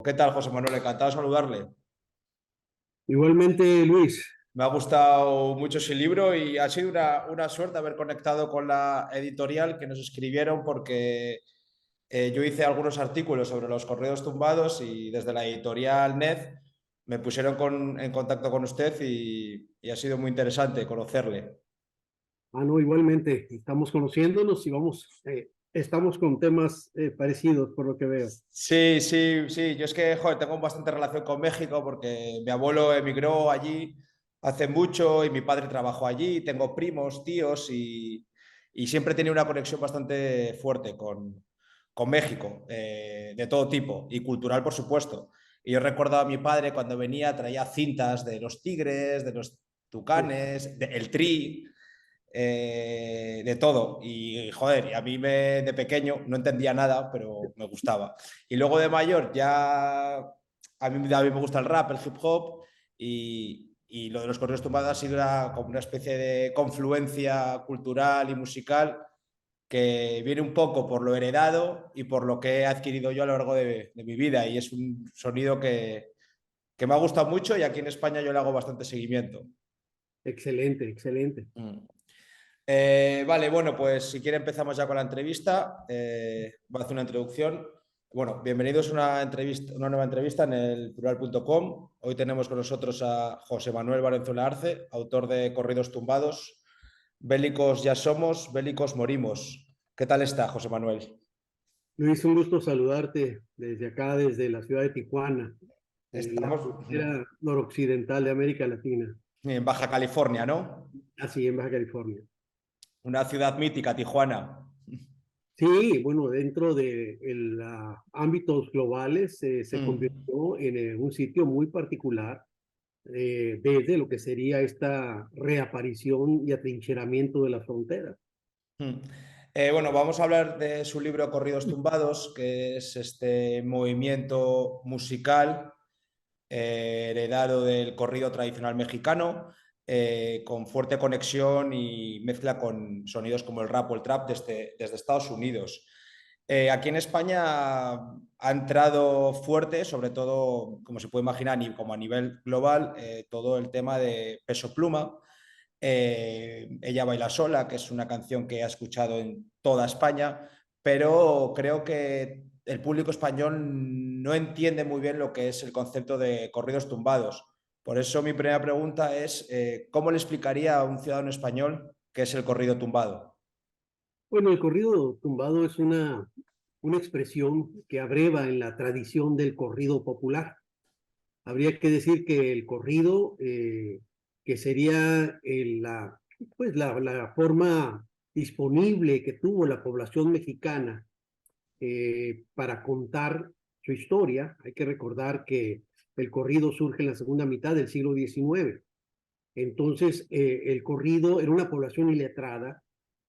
¿Qué tal, José Manuel? Encantado de saludarle. Igualmente, Luis. Me ha gustado mucho ese libro y ha sido una suerte haber conectado con la editorial que nos escribieron porque yo hice algunos artículos sobre los correos tumbados y desde la editorial NED me pusieron en contacto con usted y ha sido muy interesante conocerle. No, igualmente, estamos conociéndonos y estamos con temas parecidos, por lo que veo. Sí, sí, sí. Yo es que, joder, tengo bastante relación con México porque mi abuelo emigró allí hace mucho y mi padre trabajó allí. Tengo primos, tíos y siempre he tenido una conexión bastante fuerte con México, de todo tipo y cultural, por supuesto. Y yo recuerdo a mi padre cuando venía, traía cintas de los Tigres, de los Tucanes, el Tri, de todo. Y joder, y a mí de pequeño no entendía nada, pero me gustaba. Y luego de mayor ya a mí me gusta el rap, el hip hop y lo de los correos tumbados ha sido como una especie de confluencia cultural y musical que viene un poco por lo heredado y por lo que he adquirido yo a lo largo de mi vida. Y es un sonido que me ha gustado mucho y aquí en España yo le hago bastante seguimiento. Excelente, excelente. Mm. Vale, bueno, pues si quiere empezamos ya con la entrevista. Voy a hacer una introducción. Bueno, bienvenidos a una entrevista, una nueva entrevista en el plural.com. Hoy tenemos con nosotros a José Manuel Valenzuela Arce, autor de Corridos tumbados, Bélicos ya somos, bélicos morimos. ¿Qué tal está, José Manuel? Luis, un gusto saludarte desde acá, desde la ciudad de Tijuana, la Estamos frontera noroccidental de América Latina, en Baja California, ¿no? así en Baja California. Una ciudad mítica, Tijuana. Sí, bueno, dentro de ámbitos globales se Mm. convirtió en un sitio muy particular desde lo que sería esta reaparición y atrincheramiento de las fronteras. Mm. Bueno, vamos a hablar de su libro Corridos Tumbados, que es este movimiento musical heredado del corrido tradicional mexicano, con fuerte conexión y mezcla con sonidos como el rap o el trap desde Estados Unidos. Aquí en España ha entrado fuerte, sobre todo, como se puede imaginar, y como a nivel global, todo el tema de Peso Pluma. Ella baila sola, que es una canción que ha escuchado en toda España, pero creo que el público español no entiende muy bien lo que es el concepto de corridos tumbados. Por eso mi primera pregunta es, ¿cómo le explicaría a un ciudadano español qué es el corrido tumbado? Bueno, el corrido tumbado es una expresión que abreva en la tradición del corrido popular. Habría que decir que el corrido, que sería la forma disponible que tuvo la población mexicana para contar su historia. Hay que recordar que el corrido surge en la segunda mitad del siglo XIX. Entonces, el corrido era una población iletrada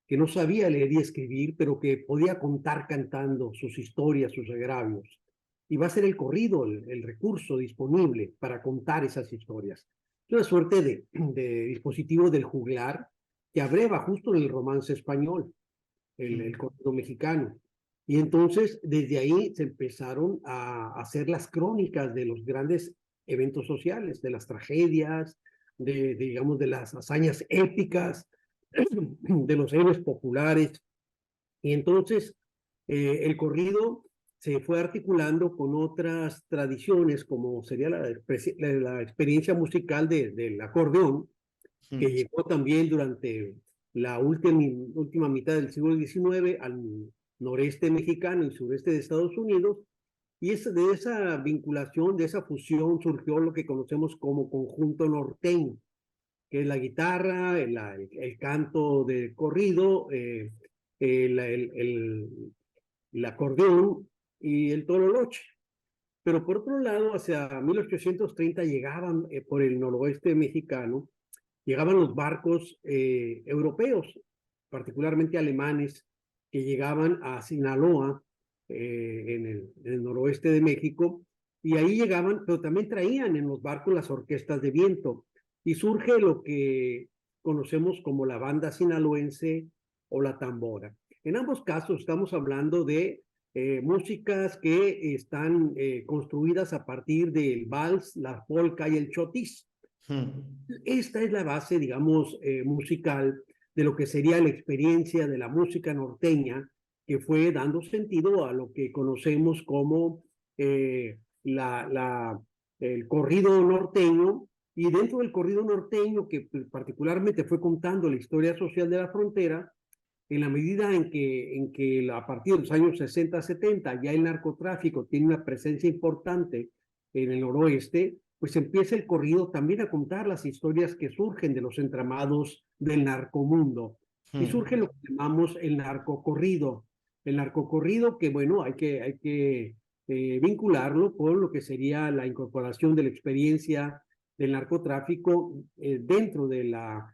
que no sabía leer y escribir, pero que podía contar cantando sus historias, sus agravios. Y va a ser el corrido el recurso disponible para contar esas historias. Es una suerte de dispositivo del juglar que abreva justo en el romance español, el Mm. corrido mexicano. Y entonces, desde ahí se empezaron a hacer las crónicas de los grandes eventos sociales, de las tragedias, digamos, de las hazañas épicas, de los héroes populares. Y entonces el corrido se fue articulando con otras tradiciones, como sería la experiencia musical del acordeón, que Mm. llegó también durante la última mitad del siglo XIX al noreste mexicano y sureste de Estados Unidos. Y de esa vinculación, de esa fusión, surgió lo que conocemos como conjunto norteño, que es la guitarra, el canto de corrido, el acordeón y el tololoche. Pero por otro lado, hacia 1830 llegaban por el noroeste mexicano, llegaban los barcos europeos, particularmente alemanes, que llegaban a Sinaloa, en el noroeste de México, y ahí llegaban, pero también traían en los barcos las orquestas de viento, y surge lo que conocemos como la banda sinaloense o la tambora. En ambos casos estamos hablando de músicas que están construidas a partir del vals, la polka y el chotis. Esta es la base, digamos, musical de lo que sería la experiencia de la música norteña, que fue dando sentido a lo que conocemos como el corrido norteño, y dentro del corrido norteño, que particularmente fue contando la historia social de la frontera, en la medida en que a partir de los años 60, 70, ya el narcotráfico tiene una presencia importante en el noroeste, pues empieza el corrido también a contar las historias que surgen de los entramados del narcomundo. Y surge lo que llamamos el narcocorrido. El narcocorrido que, bueno, hay que vincularlo con lo que sería la incorporación de la experiencia del narcotráfico dentro de la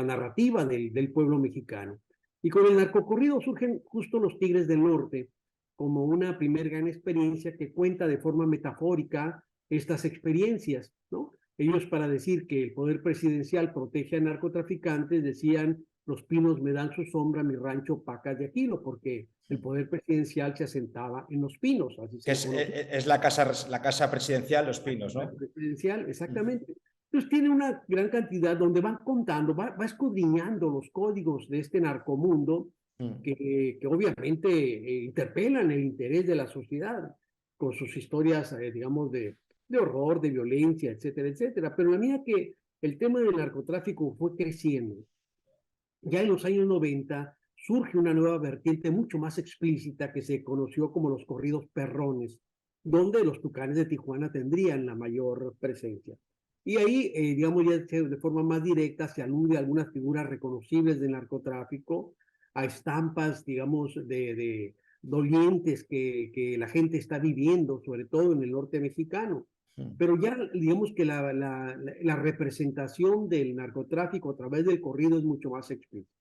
narrativa del pueblo mexicano. Y con el narcocorrido surgen justo los Tigres del Norte como una primer gran experiencia que cuenta de forma metafórica estas experiencias, ¿no? Ellos, para decir que el poder presidencial protege a narcotraficantes, decían: los pinos me dan su sombra, mi rancho pacas de Aquilo, porque el poder presidencial se asentaba en los pinos. Así Que se es la casa presidencial, Los Pinos, ¿no? presidencial, exactamente. Entonces tiene una gran cantidad donde van contando, va escudriñando los códigos de este narcomundo que obviamente interpelan el interés de la sociedad con sus historias, digamos, de horror, de violencia, etcétera, etcétera. Pero a medida que el tema del narcotráfico fue creciendo, ya en los años 90 surge una nueva vertiente mucho más explícita que se conoció como los corridos perrones, donde los Tucanes de Tijuana tendrían la mayor presencia. Y ahí, digamos, ya de forma más directa se alude a algunas figuras reconocibles del narcotráfico, a estampas, digamos, de dolientes que la gente está viviendo, sobre todo en el norte mexicano. Pero ya, digamos que la representación del narcotráfico a través del corrido es mucho más explícita.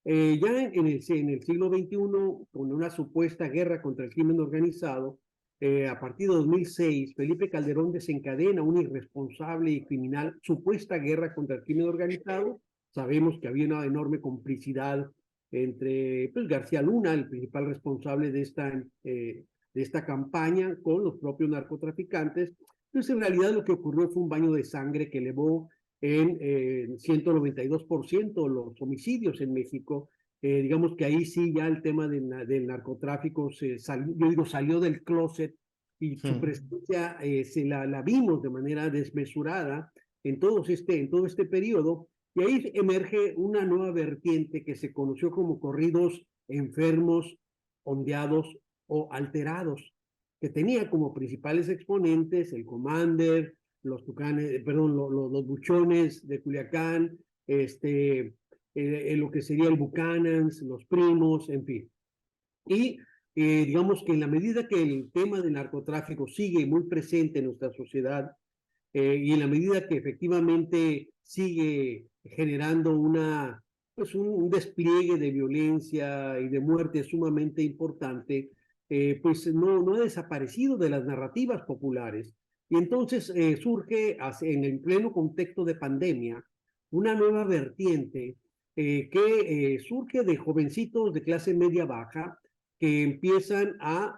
Ya en el siglo XXI, con una supuesta guerra contra el crimen organizado, a partir de 2006, Felipe Calderón desencadena una irresponsable y criminal supuesta guerra contra el crimen organizado. Sabemos que había una enorme complicidad entre pues, García Luna, el principal responsable de esta campaña, con los propios narcotraficantes. Entonces, en realidad, lo que ocurrió fue un baño de sangre que elevó en 192% los homicidios en México. Digamos que ahí sí ya el tema del narcotráfico salió del closet, y su presencia la vimos de manera desmesurada en todo este periodo, y ahí emerge una nueva vertiente que se conoció como corridos enfermos, ondeados o alterados, que tenía como principales exponentes el Commander, los Tucanes, perdón, los Buchones de Culiacán, lo que sería el Buchanans, los Primos, en fin. Y digamos que en la medida que el tema del narcotráfico sigue muy presente en nuestra sociedad, y en la medida que efectivamente sigue generando pues un despliegue de violencia y de muerte sumamente importante, pues no ha desaparecido de las narrativas populares. Y entonces surge en el pleno contexto de pandemia una nueva vertiente que surge de jovencitos de clase media baja que empiezan a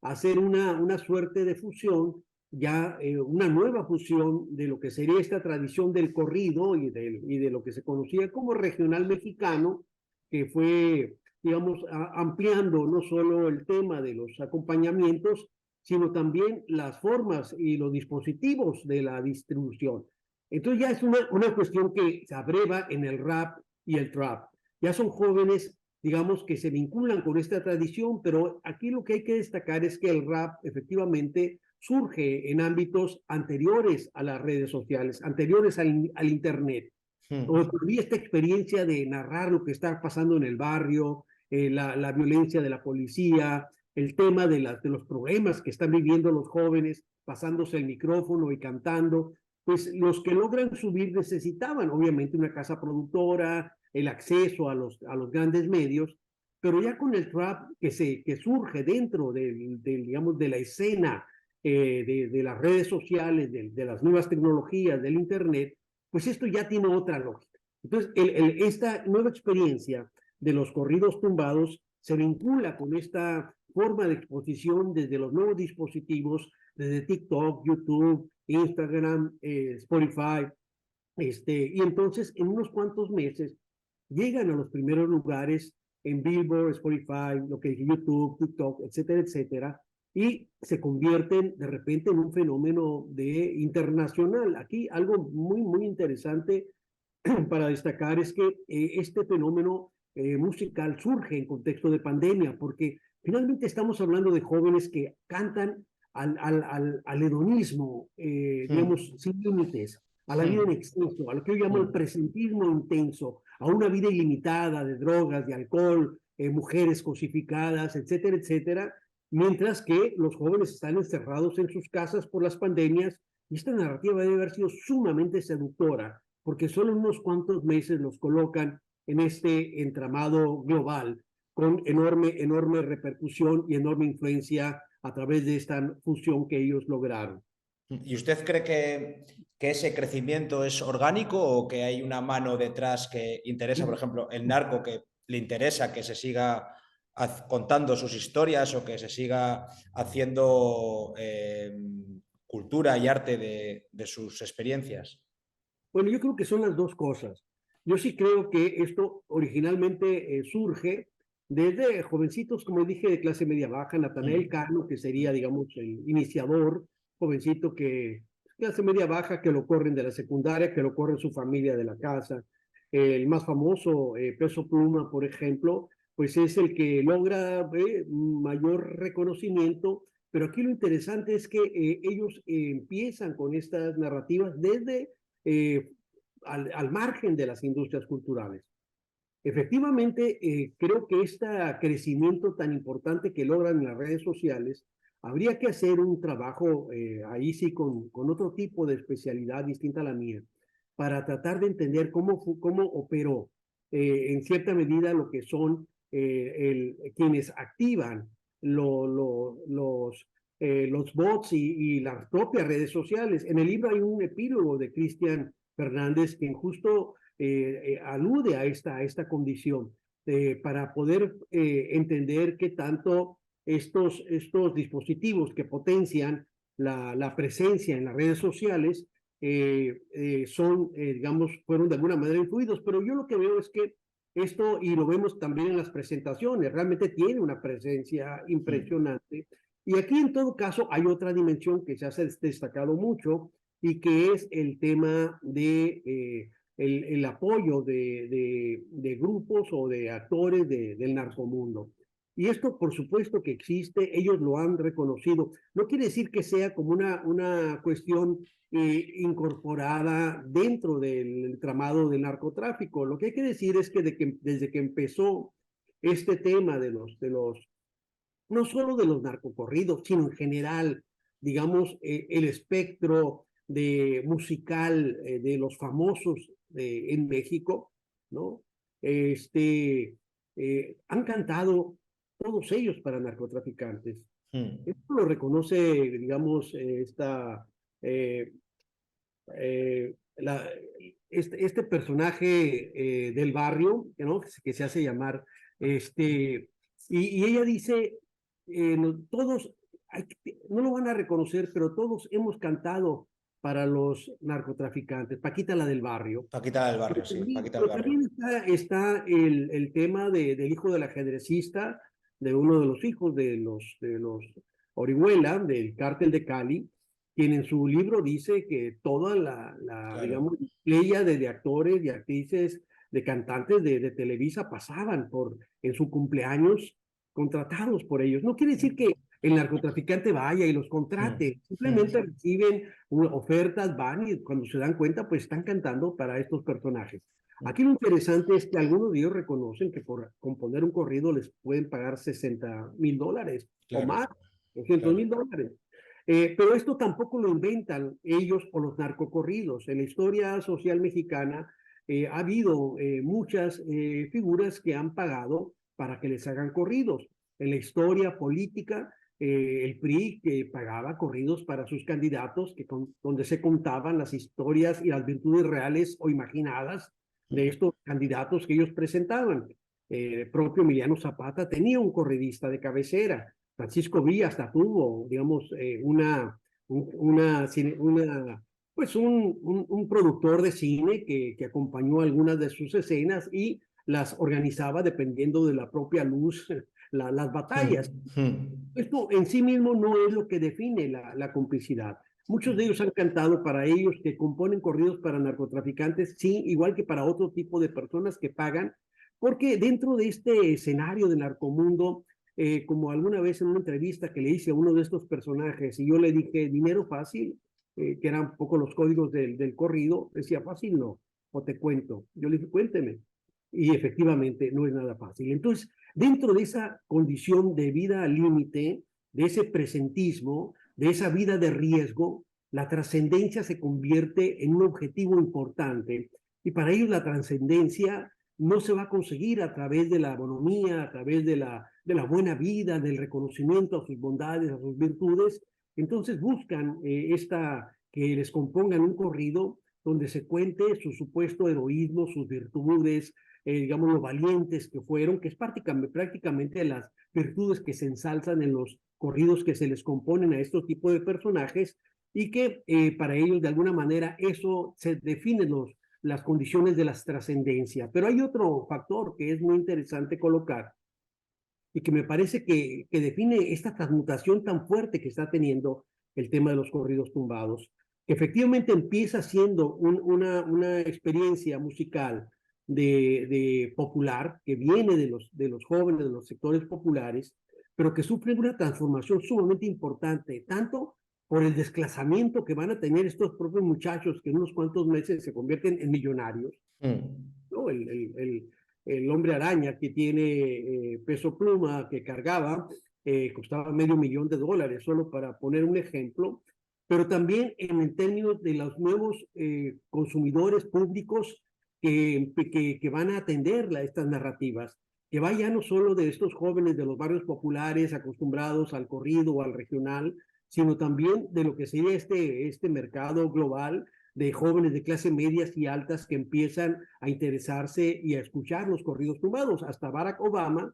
hacer una suerte de fusión, ya una nueva fusión de lo que sería esta tradición del corrido y de lo que se conocía como regional mexicano, que fue, digamos, ampliando no solo el tema de los acompañamientos, sino también las formas y los dispositivos de la distribución. Entonces ya es una cuestión que se abreva en el rap y el trap. Ya son jóvenes, digamos, que se vinculan con esta tradición, pero aquí lo que hay que destacar es que el rap efectivamente surge en ámbitos anteriores a las redes sociales, anteriores al Internet. Todavía esta experiencia de narrar lo que está pasando en el barrio, la violencia de la policía, el tema de los problemas que están viviendo los jóvenes, pasándose el micrófono y cantando, pues los que logran subir necesitaban obviamente una casa productora, el acceso a los grandes medios, pero ya con el trap que surge dentro digamos, de la escena de las redes sociales, de las nuevas tecnologías, del Internet, pues esto ya tiene otra lógica. Entonces, esta nueva experiencia de los corridos tumbados se vincula con esta forma de exposición desde los nuevos dispositivos, desde TikTok, YouTube, Instagram, Spotify, y entonces en unos cuantos meses llegan a los primeros lugares en Billboard, Spotify, lo que dije, YouTube, TikTok, etcétera, etcétera, y se convierten de repente en un fenómeno internacional. Aquí algo muy, muy interesante para destacar es que este fenómeno musical surge en contexto de pandemia, porque finalmente estamos hablando de jóvenes que cantan al hedonismo, digamos, sin límites, a la vida en exceso, a lo que yo llamo el presentismo intenso, a una vida ilimitada de drogas, de alcohol, mujeres cosificadas, etcétera, etcétera, mientras que los jóvenes están encerrados en sus casas por las pandemias, y esta narrativa debe haber sido sumamente seductora, porque solo en unos cuantos meses los colocan en este entramado global con enorme, enorme repercusión y enorme influencia a través de esta fusión que ellos lograron. ¿Y usted cree que ese crecimiento es orgánico o que hay una mano detrás que interesa, por ejemplo, el narco, que le interesa que se siga contando sus historias o que se siga haciendo cultura y arte de sus experiencias? Bueno, yo creo que son las dos cosas. Yo sí creo que esto originalmente surge desde jovencitos, como dije, de clase media baja, Natanael Cano, que sería, digamos, el iniciador, jovencito que, clase media baja, que lo corren de la secundaria, que lo corren su familia de la casa. El más famoso, Peso Pluma, por ejemplo, pues es el que logra mayor reconocimiento, pero aquí lo interesante es que ellos empiezan con estas narrativas desde al margen de las industrias culturales. Efectivamente, creo que este crecimiento tan importante que logran en las redes sociales, habría que hacer un trabajo ahí sí con otro tipo de especialidad distinta a la mía, para tratar de entender cómo operó en cierta medida lo que son quienes activan los bots y las propias redes sociales. En el libro hay un epílogo de Cristian Fernández que justo alude a esta condición para poder entender qué tanto estos dispositivos que potencian la presencia en las redes sociales son, digamos, fueron de alguna manera influidos. Pero yo lo que veo es que esto, y lo vemos también en las presentaciones, realmente tiene una presencia impresionante. Y aquí, en todo caso, hay otra dimensión que se ha destacado mucho y que es el tema de el apoyo de grupos o de actores del narcomundo. Y esto, por supuesto que existe, ellos lo han reconocido. No quiere decir que sea como una cuestión incorporada dentro del tramado del narcotráfico. Lo que hay que decir es que, desde que empezó este tema no solo de los narcocorridos, sino en general, digamos, el espectro musical de los famosos en México, ¿no? Han cantado todos ellos para narcotraficantes. Esto lo reconoce, digamos, este personaje del barrio, ¿no? Que se hace llamar, y ella dice, todos, no lo van a reconocer, pero todos hemos cantado para los narcotraficantes. Paquita la del barrio. Paquita del barrio, sí, Paquita del barrio. También está el tema del hijo del ajedrecista, de uno de los hijos de los Orihuela, del cártel de Cali, quien en su libro dice que toda claro, digamos, playa de actores, de actrices, de cantantes de Televisa pasaban en su cumpleaños contratados por ellos. No quiere decir que el narcotraficante vaya y los contrate, simplemente reciben ofertas, van y cuando se dan cuenta, pues están cantando para estos personajes. Aquí lo interesante es que algunos de ellos reconocen que por componer un corrido les pueden pagar $60,000 claro, o más, $200,000. Pero esto tampoco lo inventan ellos o los narcocorridos. En la historia social mexicana ha habido muchas figuras que han pagado para que les hagan corridos. En la historia política, el PRI que pagaba corridos para sus candidatos, donde se contaban las historias y las virtudes reales o imaginadas de estos candidatos que ellos presentaban. El propio Emiliano Zapata tenía un corridista de cabecera. Francisco Villa hasta tuvo, digamos, pues un productor de cine que acompañó algunas de sus escenas y las organizaba dependiendo de la propia luz, las batallas. Esto en sí mismo no es lo que define la complicidad. Muchos de ellos han cantado para ellos que componen corridos para narcotraficantes, sí, igual que para otro tipo de personas que pagan, porque dentro de este escenario de narcomundo, como alguna vez en una entrevista que le hice a uno de estos personajes, y yo le dije, dinero fácil, que eran un poco los códigos del corrido, decía, fácil no, o te cuento. Yo le dije, cuénteme. Y efectivamente no es nada fácil. Entonces, dentro de esa condición de vida al límite, de ese presentismo, de esa vida de riesgo, la trascendencia se convierte en un objetivo importante. Y para ellos la trascendencia no se va a conseguir a través de la bonomía, a través de la buena vida, del reconocimiento a sus bondades, a sus virtudes. Entonces buscan que les compongan un corrido donde se cuente su supuesto heroísmo, sus virtudes, digamos, lo valientes que fueron, que es prácticamente las virtudes que se ensalzan en los corridos que se les componen a estos tipos de personajes y que para ellos de alguna manera eso se define las condiciones de la trascendencia. Pero hay otro factor que es muy interesante colocar y que me parece que define esta transmutación tan fuerte que está teniendo el tema de los corridos tumbados. Efectivamente empieza siendo una experiencia musical de popular que viene de los jóvenes, de los sectores populares, pero que sufre una transformación sumamente importante, tanto por el desplazamiento que van a tener estos propios muchachos que en unos cuantos meses se convierten en millonarios, ¿no? El hombre araña que tiene Peso Pluma, que cargaba, costaba $500,000, solo para poner un ejemplo, pero también en términos de los nuevos consumidores públicos que van a atender estas narrativas, que va ya no solo de estos jóvenes de los barrios populares acostumbrados al corrido o al regional, sino también de lo que sería este mercado global de jóvenes de clase medias y altas que empiezan a interesarse y a escuchar los corridos tumbados. Hasta Barack Obama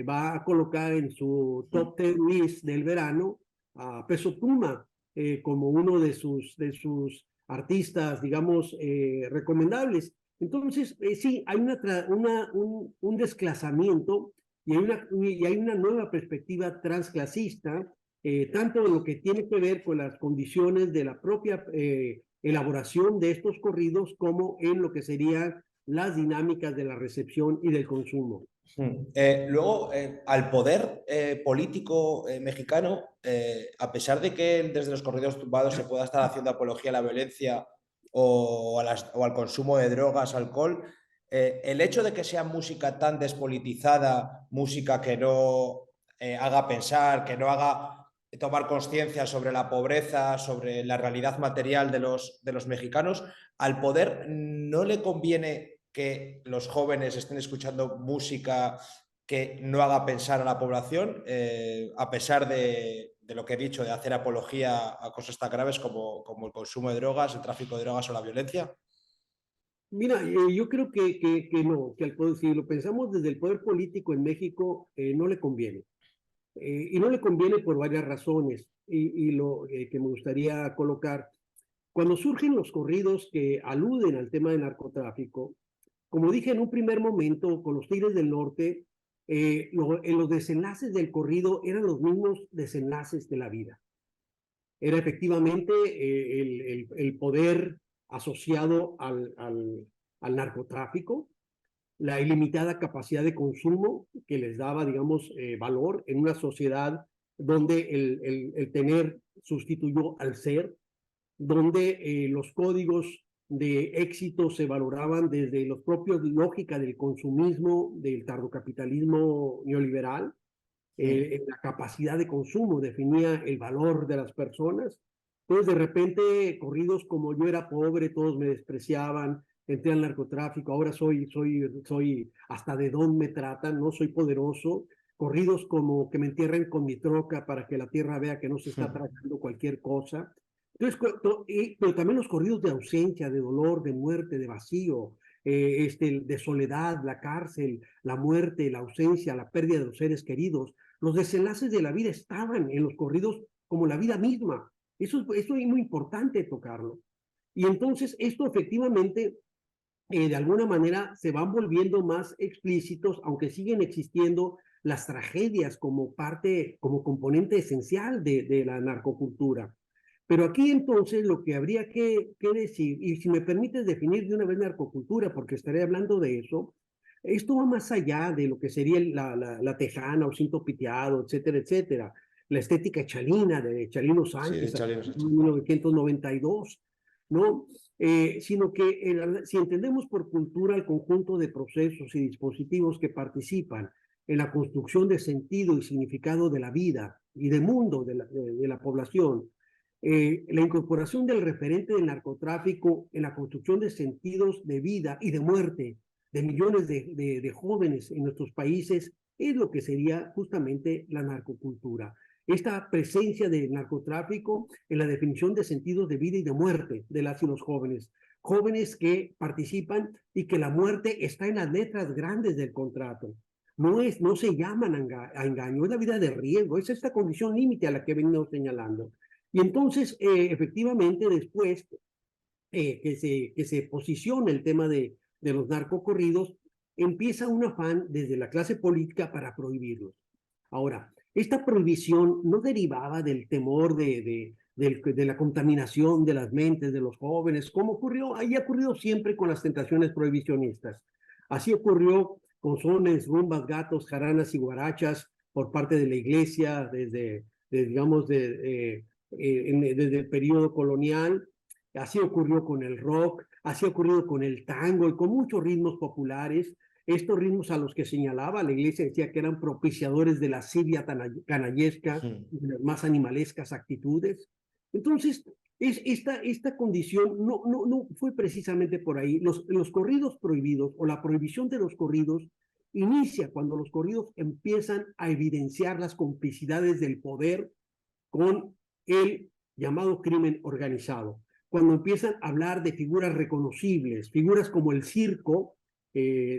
va a colocar en su top 10 list del verano a Peso Pluma como uno de sus artistas, digamos, recomendables. Entonces, sí, hay un desclasamiento y hay una nueva perspectiva transclasista, tanto en lo que tiene que ver con las condiciones de la propia elaboración de estos corridos como en lo que serían las dinámicas de la recepción y del consumo. Luego, al poder político mexicano, a pesar de que desde los corridos tumbados se pueda estar haciendo apología a la violencia o al consumo de drogas, alcohol, el hecho de que sea música tan despolitizada, música que no haga pensar, que no haga tomar conciencia sobre la pobreza, sobre la realidad material de los mexicanos, al poder no le conviene que los jóvenes estén escuchando música que no haga pensar a la población, a pesar de lo que he dicho, de hacer apología a cosas tan graves como el consumo de drogas, el tráfico de drogas o la violencia. Mira, yo creo que no, que si lo pensamos desde el poder político en México, no le conviene. Y no le conviene por varias razones, y lo que me gustaría colocar. Cuando surgen los corridos que aluden al tema del narcotráfico, como dije en un primer momento, con los Tigres del Norte, en los desenlaces del corrido eran los mismos desenlaces de la vida. Era efectivamente el poder asociado al narcotráfico, la ilimitada capacidad de consumo que les daba, digamos, valor en una sociedad donde el tener sustituyó al ser, donde los códigos de éxito se valoraban desde los propios lógica del consumismo, del tardocapitalismo neoliberal, la capacidad de consumo definía el valor de las personas. Entonces, de repente, corridos como yo era pobre, todos me despreciaban, entré al narcotráfico, ahora soy hasta de don me tratan, no soy poderoso. Corridos como que me entierren con mi troca para que la tierra vea que no se está tragando cualquier cosa. Entonces, pero también los corridos de ausencia, de dolor, de muerte, de vacío, de soledad, la cárcel, la muerte, la ausencia, la pérdida de los seres queridos, Los desenlaces de la vida estaban en los corridos como la vida misma. Eso es muy importante tocarlo. Y entonces esto efectivamente, de alguna manera, se van volviendo más explícitos, aunque siguen existiendo las tragedias como parte, como componente esencial de la narcocultura. Pero aquí entonces lo que habría que decir, y si me permites definir de una vez narcocultura, porque estaré hablando de eso, esto va más allá de lo que sería la tejana o cinto piteado, etcétera, etcétera. La estética chalina de Chalino Sí, de Sánchez, Chalino en Sánchez. 1992, ¿no? Sino que si entendemos por cultura el conjunto de procesos y dispositivos que participan en la construcción de sentido y significado de la vida y del mundo de la población, la incorporación del referente del narcotráfico en la construcción de sentidos de vida y de muerte de millones de jóvenes en nuestros países es lo que sería justamente la narcocultura. Esta presencia del narcotráfico en la definición de sentidos de vida y de muerte de las y los jóvenes. Jóvenes que participan y que la muerte está en las letras grandes del contrato. No se llaman a engaño, es la vida de riesgo, es esta condición límite a la que venimos señalando. Y entonces, efectivamente, después que se posiciona el tema de los narcocorridos, empieza un afán desde la clase política para prohibirlos. Ahora, esta prohibición no derivaba del temor de la contaminación de las mentes de los jóvenes, como ocurrió, ahí ha ocurrido siempre con las tentaciones prohibicionistas. Así ocurrió con sones, rumbas, gatos, jaranas y guarachas por parte de la iglesia digamos, desde el periodo colonial. Así ocurrió con el rock, así ha ocurrido con el tango y con muchos ritmos populares. Estos ritmos a los que señalaba la iglesia decía que eran propiciadores de la lascivia canallesca y de las más animalescas actitudes. Entonces, esta condición no fue precisamente por ahí. Los corridos prohibidos o la prohibición de los corridos inicia cuando los corridos empiezan a evidenciar las complicidades del poder con el llamado crimen organizado. Cuando empiezan a hablar de figuras reconocibles, figuras como el circo,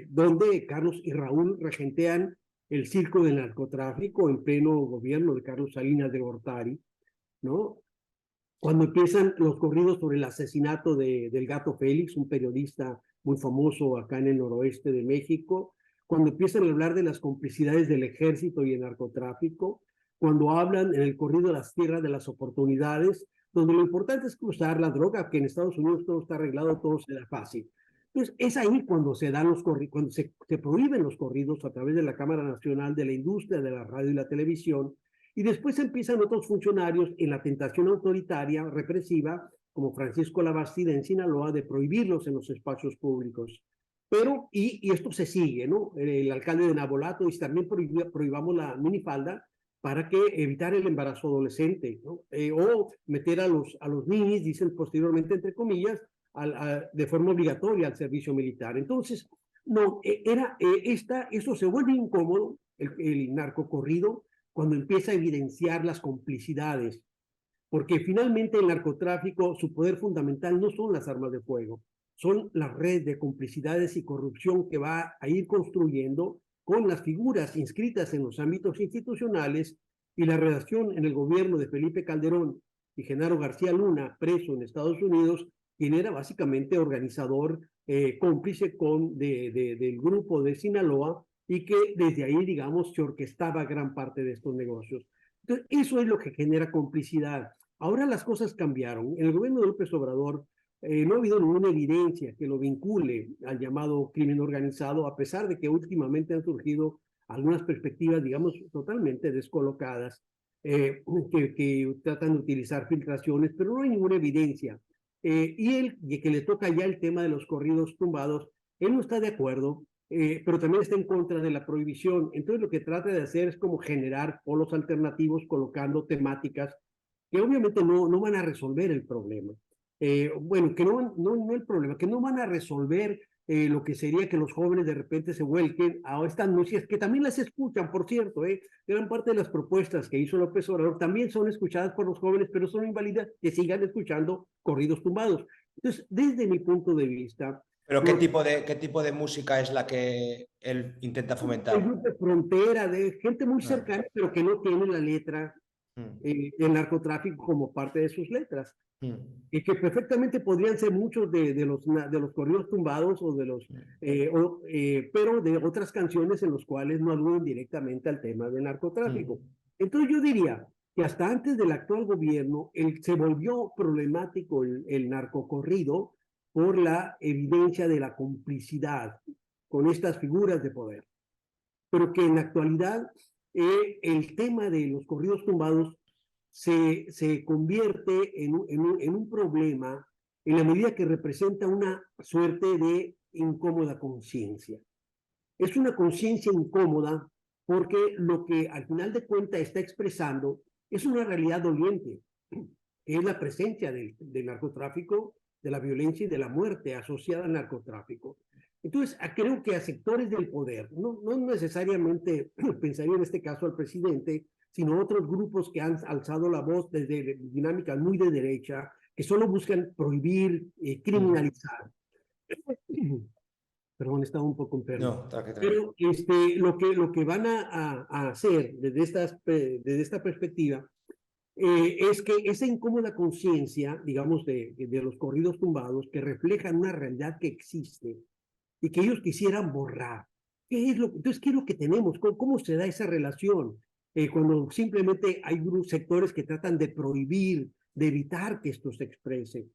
donde Carlos y Raúl regentean el circo del narcotráfico en pleno gobierno de Carlos Salinas de Gortari, ¿no? Cuando empiezan los corridos sobre el asesinato del Gato Félix, un periodista muy famoso acá en el noroeste de México, cuando empiezan a hablar de las complicidades del ejército y el narcotráfico, cuando hablan en el corrido de las tierras de las oportunidades, donde lo importante es cruzar la droga, que en Estados Unidos todo está arreglado, todo se da fácil. Entonces, es ahí cuando se dan cuando se prohíben los corridos a través de la Cámara Nacional de la Industria de la Radio y la Televisión, y después empiezan otros funcionarios en la tentación autoritaria, represiva, como Francisco Labastida en Sinaloa, de prohibirlos en los espacios públicos. Pero, y esto se sigue, ¿no? El alcalde de Nabolato dice también prohibamos la minifalda para que evitar el embarazo adolescente, ¿no? O meter a los niños, dicen posteriormente, entre comillas, de forma obligatoria al servicio militar. Entonces, no, eso se vuelve incómodo, el narcocorrido, cuando empieza a evidenciar las complicidades, porque finalmente el narcotráfico, su poder fundamental no son las armas de fuego, son la red de complicidades y corrupción que va a ir construyendo con las figuras inscritas en los ámbitos institucionales y la relación en el gobierno de Felipe Calderón y Genaro García Luna, preso en Estados Unidos, quien era básicamente organizador, cómplice del grupo de Sinaloa, y que desde ahí, digamos, se orquestaba gran parte de estos negocios. Entonces, eso es lo que genera complicidad. Ahora las cosas cambiaron. En el gobierno de López Obrador no ha habido ninguna evidencia que lo vincule al llamado crimen organizado, a pesar de que últimamente han surgido algunas perspectivas, digamos, totalmente descolocadas, que tratan de utilizar filtraciones, pero no hay ninguna evidencia. Y que le toca ya el tema de los corridos tumbados, él no está de acuerdo, pero también está en contra de la prohibición. Entonces lo que trata de hacer es como generar polos alternativos colocando temáticas que obviamente no van a resolver el problema. Bueno, que no el problema, que no van a resolver lo que sería que los jóvenes de repente se vuelquen a estas noticias, que también las escuchan, por cierto, gran parte de las propuestas que hizo López Obrador también son escuchadas por los jóvenes, pero son inválidas que sigan escuchando corridos tumbados. Entonces, desde mi punto de vista, ¿Pero qué tipo de música es la que él intenta El fomentar? grupo Frontera, de gente muy Ah, cercana, pero que no tiene la letra mm, del narcotráfico como parte de sus letras. mm, Y que perfectamente podrían ser muchos de los corridos tumbados o de los, mm, pero de otras canciones en los cuales no aluden directamente al tema del narcotráfico. mm, Entonces yo diría que hasta antes del actual gobierno se volvió problemático el narcocorrido por la evidencia de la complicidad con estas figuras de poder, pero que en la actualidad el tema de los corridos tumbados se convierte en un problema en la medida que representa una suerte de incómoda conciencia. Es una conciencia incómoda porque lo que al final de cuentas está expresando es una realidad doliente, que es la presencia del narcotráfico, de la violencia y de la muerte asociada al narcotráfico. Entonces, creo que a sectores del poder, no necesariamente pensaría en este caso al presidente, sino a otros grupos que han alzado la voz desde dinámicas muy de derecha, que solo buscan prohibir, mm. criminalizar. Perdón, estaba un poco No, enfermo. tranqui, tranqui. Pero lo que van a hacer desde esta perspectiva es que esa incómoda conciencia, digamos, de los corridos tumbados, que reflejan una realidad que existe y que ellos quisieran borrar. Entonces, ¿qué es lo que tenemos? ¿Cómo se da esa relación? Cuando simplemente hay sectores que tratan de prohibir, de evitar que esto se exprese,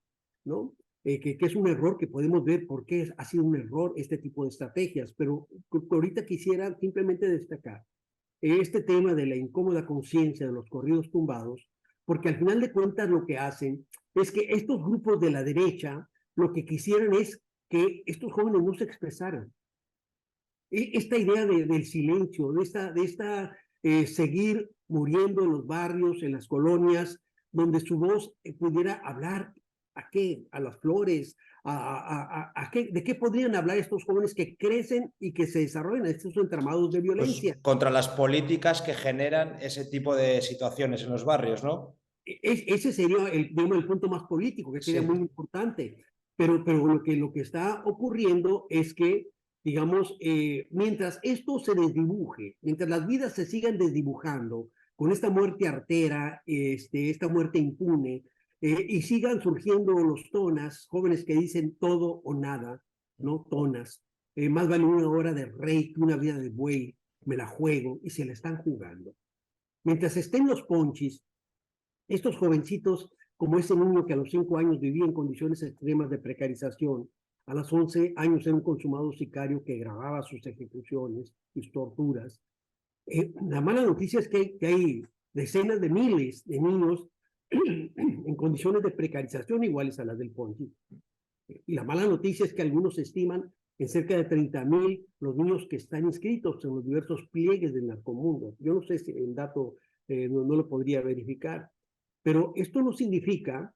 ¿no? Que es un error que podemos ver por qué ha sido un error este tipo de estrategias, pero ahorita quisiera simplemente destacar este tema de la incómoda conciencia de los corridos tumbados, porque al final de cuentas lo que hacen es que estos grupos de la derecha lo que quisieran es que estos jóvenes no se expresaran. Esta idea del silencio, de esta seguir muriendo en los barrios, en las colonias, donde su voz pudiera hablar a qué, a las flores, a qué, de qué podrían hablar estos jóvenes que crecen y que se desarrollan en estos entramados de Pues violencia. contra las políticas que generan ese tipo de situaciones en los barrios, ¿no? Ese sería digamos, el punto más político, que sería muy Sí. importante. Pero lo que está ocurriendo es que, digamos, mientras esto se desdibuje, mientras las vidas se sigan desdibujando con esta muerte artera, esta muerte impune, y sigan surgiendo los tonas, jóvenes que dicen todo o nada, ¿no? Tonas. Más vale una hora de rey que una vida de buey, me la juego, y se la están jugando. Mientras estén los ponchis, estos jovencitos, como ese niño que a los 5 años vivía en condiciones extremas de precarización, a los 11 años era un consumado sicario que grababa sus ejecuciones, sus torturas. La mala noticia es que hay decenas de miles de niños en condiciones de precarización iguales a las del Ponti. Y la mala noticia es que algunos estiman en cerca de 30,000 los niños que están inscritos en los diversos pliegues del narcomundo. Yo no sé si el dato no lo podría verificar, pero esto no significa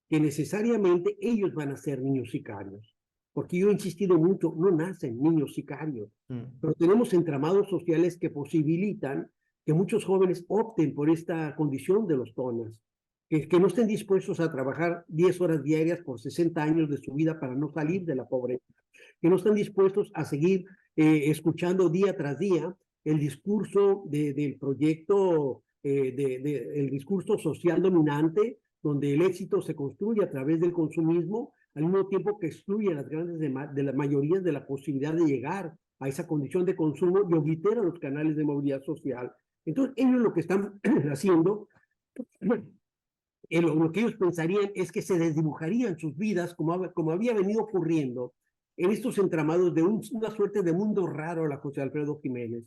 que necesariamente ellos van a ser niños sicarios, porque yo he insistido mucho, no nacen niños sicarios, Mm. pero tenemos entramados sociales que posibilitan que muchos jóvenes opten por esta condición de los tonas, que no estén dispuestos a trabajar 10 horas diarias por 60 años de su vida para no salir de la pobreza, que no están dispuestos a seguir escuchando día tras día el discurso del proyecto, el discurso social dominante, donde el éxito se construye a través del consumismo, al mismo tiempo que excluye a las grandes de las mayorías de la posibilidad de llegar a esa condición de consumo y oblitera los canales de movilidad social. Entonces, ellos lo que están haciendo lo que ellos pensarían es que se desdibujarían sus vidas como había venido ocurriendo en estos entramados de una suerte de mundo raro a la José Alfredo Jiménez.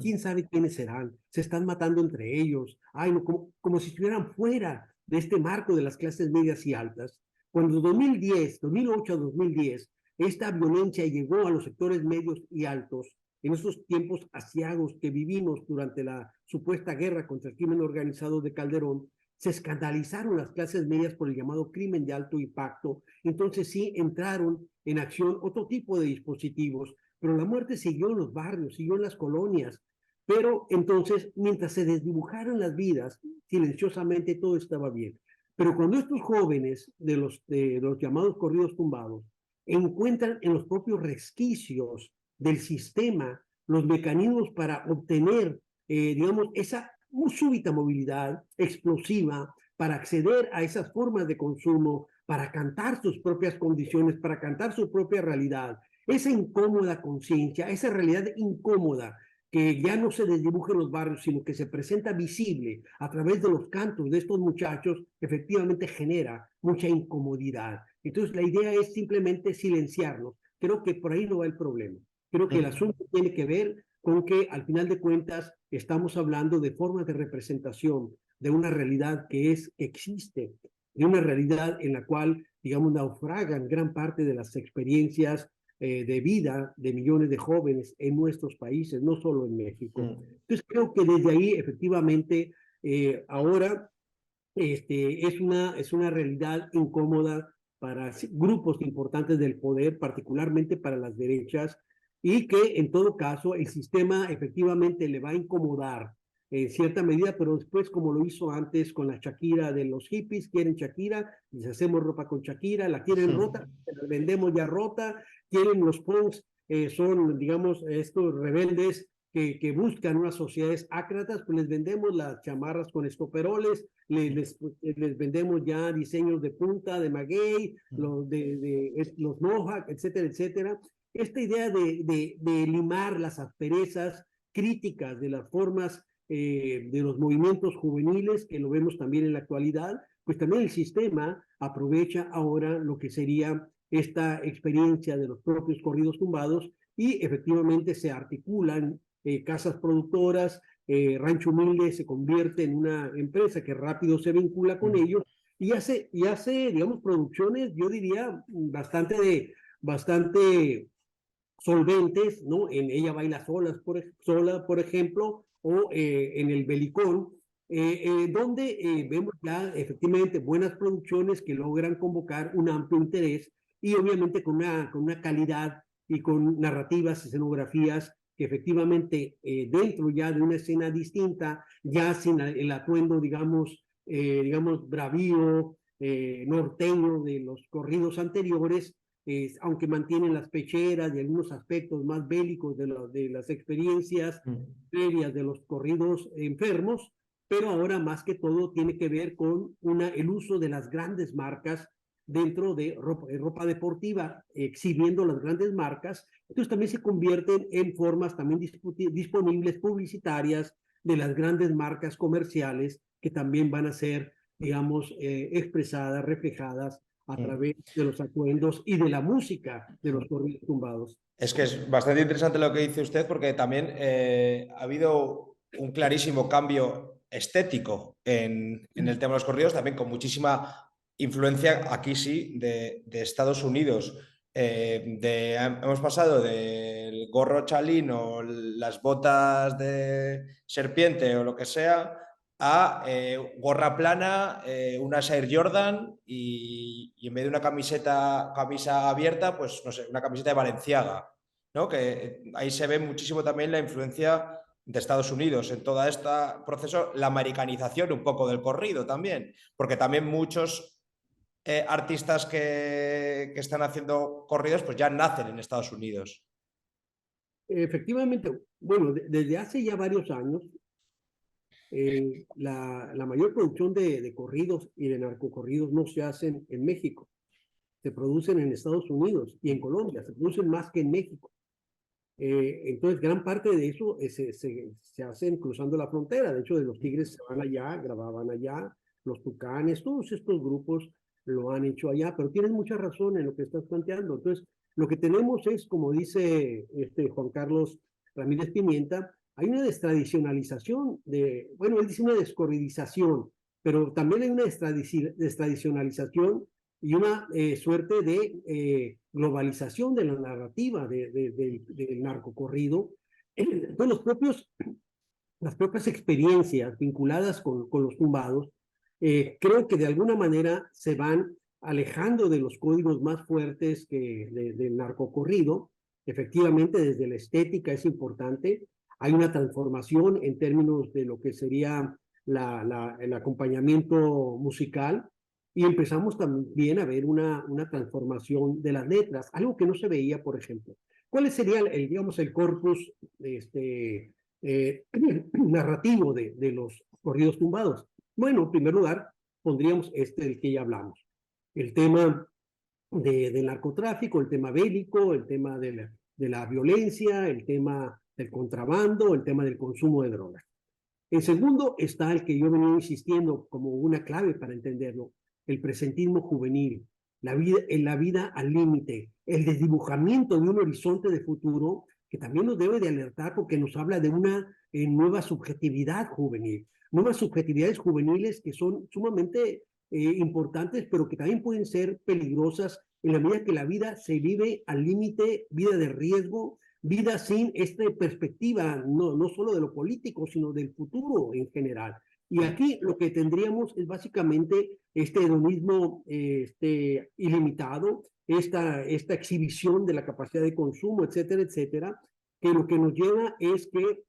¿Quién sabe quiénes serán? Se están matando entre ellos. Ay, no, como si estuvieran fuera de este marco de las clases medias y altas. Cuando 2008 a 2010, esta violencia llegó a los sectores medios y altos, en esos tiempos asiagos que vivimos durante la supuesta guerra contra el crimen organizado de Calderón, se escandalizaron las clases medias por el llamado crimen de alto impacto, entonces sí entraron en acción otro tipo de dispositivos, pero la muerte siguió en los barrios, siguió en las colonias, pero entonces mientras se desdibujaron las vidas, silenciosamente todo estaba bien. Pero cuando estos jóvenes de los llamados corridos tumbados encuentran en los propios resquicios del sistema los mecanismos para obtener, digamos, esa súbita movilidad explosiva, para acceder a esas formas de consumo, para cantar sus propias condiciones, para cantar su propia realidad. Esa incómoda conciencia, esa realidad incómoda que ya no se desdibuja en los barrios, sino que se presenta visible a través de los cantos de estos muchachos, efectivamente genera mucha incomodidad. Entonces, la idea es simplemente silenciarlos. Creo que por ahí no va el problema. Creo que el asunto tiene que ver con que, al final de cuentas, estamos hablando de formas de representación de una realidad que existe, de una realidad en la cual, digamos, naufragan gran parte de las experiencias de vida de millones de jóvenes en nuestros países, no solo en México. Entonces creo que desde ahí efectivamente ahora es una realidad incómoda para grupos importantes del poder, particularmente para las derechas, y que en todo caso el sistema efectivamente le va a incomodar en cierta medida, pero después, como lo hizo antes con la Shakira de los hippies, quieren Shakira, les hacemos ropa con Shakira, la quieren rota, la vendemos ya rota, quieren los punks, son, digamos, estos rebeldes que buscan unas sociedades ácratas, pues les vendemos las chamarras con estoperoles, les vendemos ya diseños de punta, de maguey, los mohawk, etcétera, etcétera. Esta idea de limar las asperezas críticas de las formas de los movimientos juveniles, que lo vemos también en la actualidad, pues también el sistema aprovecha ahora lo que sería esta experiencia de los propios corridos tumbados y efectivamente se articulan casas productoras, Rancho Humilde se convierte en una empresa que rápido se vincula con ellos y hace, digamos, producciones, yo diría, bastante solventes, ¿no? En Ella Baila Sola, por ejemplo, o en El Belicón, donde vemos ya efectivamente buenas producciones que logran convocar un amplio interés y obviamente con una calidad y con narrativas, escenografías que efectivamente dentro ya de una escena distinta, ya sin el atuendo, digamos bravío, norteño de los corridos anteriores, aunque mantienen las pecheras y algunos aspectos más bélicos de las experiencias previas de los corridos enfermos, pero ahora más que todo tiene que ver con el uso de las grandes marcas dentro de ropa deportiva, exhibiendo las grandes marcas. Entonces también se convierten en formas también disponibles publicitarias de las grandes marcas comerciales que también van a ser, digamos, expresadas, reflejadas a través de los atuendos y de la música de los corridos tumbados. Es que es bastante interesante lo que dice usted porque también ha habido un clarísimo cambio estético en el tema de los corridos, también con muchísima influencia, aquí sí, de Estados Unidos. Hemos pasado del gorro chalín o las botas de serpiente o lo que sea a gorra plana, unas Air Jordan y en vez de una camisa abierta, pues no sé, una camiseta de Balenciaga, ¿no? Que ahí se ve muchísimo también la influencia de Estados Unidos en todo este proceso, la americanización un poco del corrido también, porque también muchos artistas que están haciendo corridos pues ya nacen en Estados Unidos. Efectivamente, bueno, desde hace ya varios años, la mayor producción de corridos y de narcocorridos no se hacen en México, se producen en Estados Unidos y en Colombia, se producen más que en México. Entonces, gran parte de eso se hacen cruzando la frontera. De hecho, de los Tigres se van allá, grababan allá, los Tucanes, todos estos grupos lo han hecho allá, pero tienes mucha razón en lo que estás planteando. Entonces, lo que tenemos es, como dice Juan Carlos Ramírez Pimienta, hay una destradicionalización bueno, él dice una descorridización, pero también hay una destradicionalización y una suerte de globalización de la narrativa del narcocorrido. Entonces, las propias experiencias vinculadas con los tumbados, creo que de alguna manera se van alejando de los códigos más fuertes del narcocorrido. Efectivamente, desde la estética es importante. Hay una transformación en términos de lo que sería el acompañamiento musical. Y empezamos también a ver una transformación de las letras, algo que no se veía, por ejemplo. ¿Cuál sería digamos, el corpus narrativo de los corridos tumbados? Bueno, en primer lugar, pondríamos del que ya hablamos. El tema del narcotráfico, el tema bélico, el tema de la violencia, el tema del contrabando, el tema del consumo de drogas. En segundo está el que yo venía insistiendo como una clave para entenderlo, el presentismo juvenil, la vida al límite, el desdibujamiento de un horizonte de futuro que también nos debe de alertar porque nos habla de una nueva subjetividad juvenil, nuevas subjetividades juveniles que son sumamente importantes, pero que también pueden ser peligrosas en la medida que la vida se vive al límite, vida de riesgo, vida sin esta perspectiva, no solo de lo político, sino del futuro en general. Y aquí lo que tendríamos es básicamente este hedonismo ilimitado, esta exhibición de la capacidad de consumo, etcétera, etcétera, que lo que nos lleva es que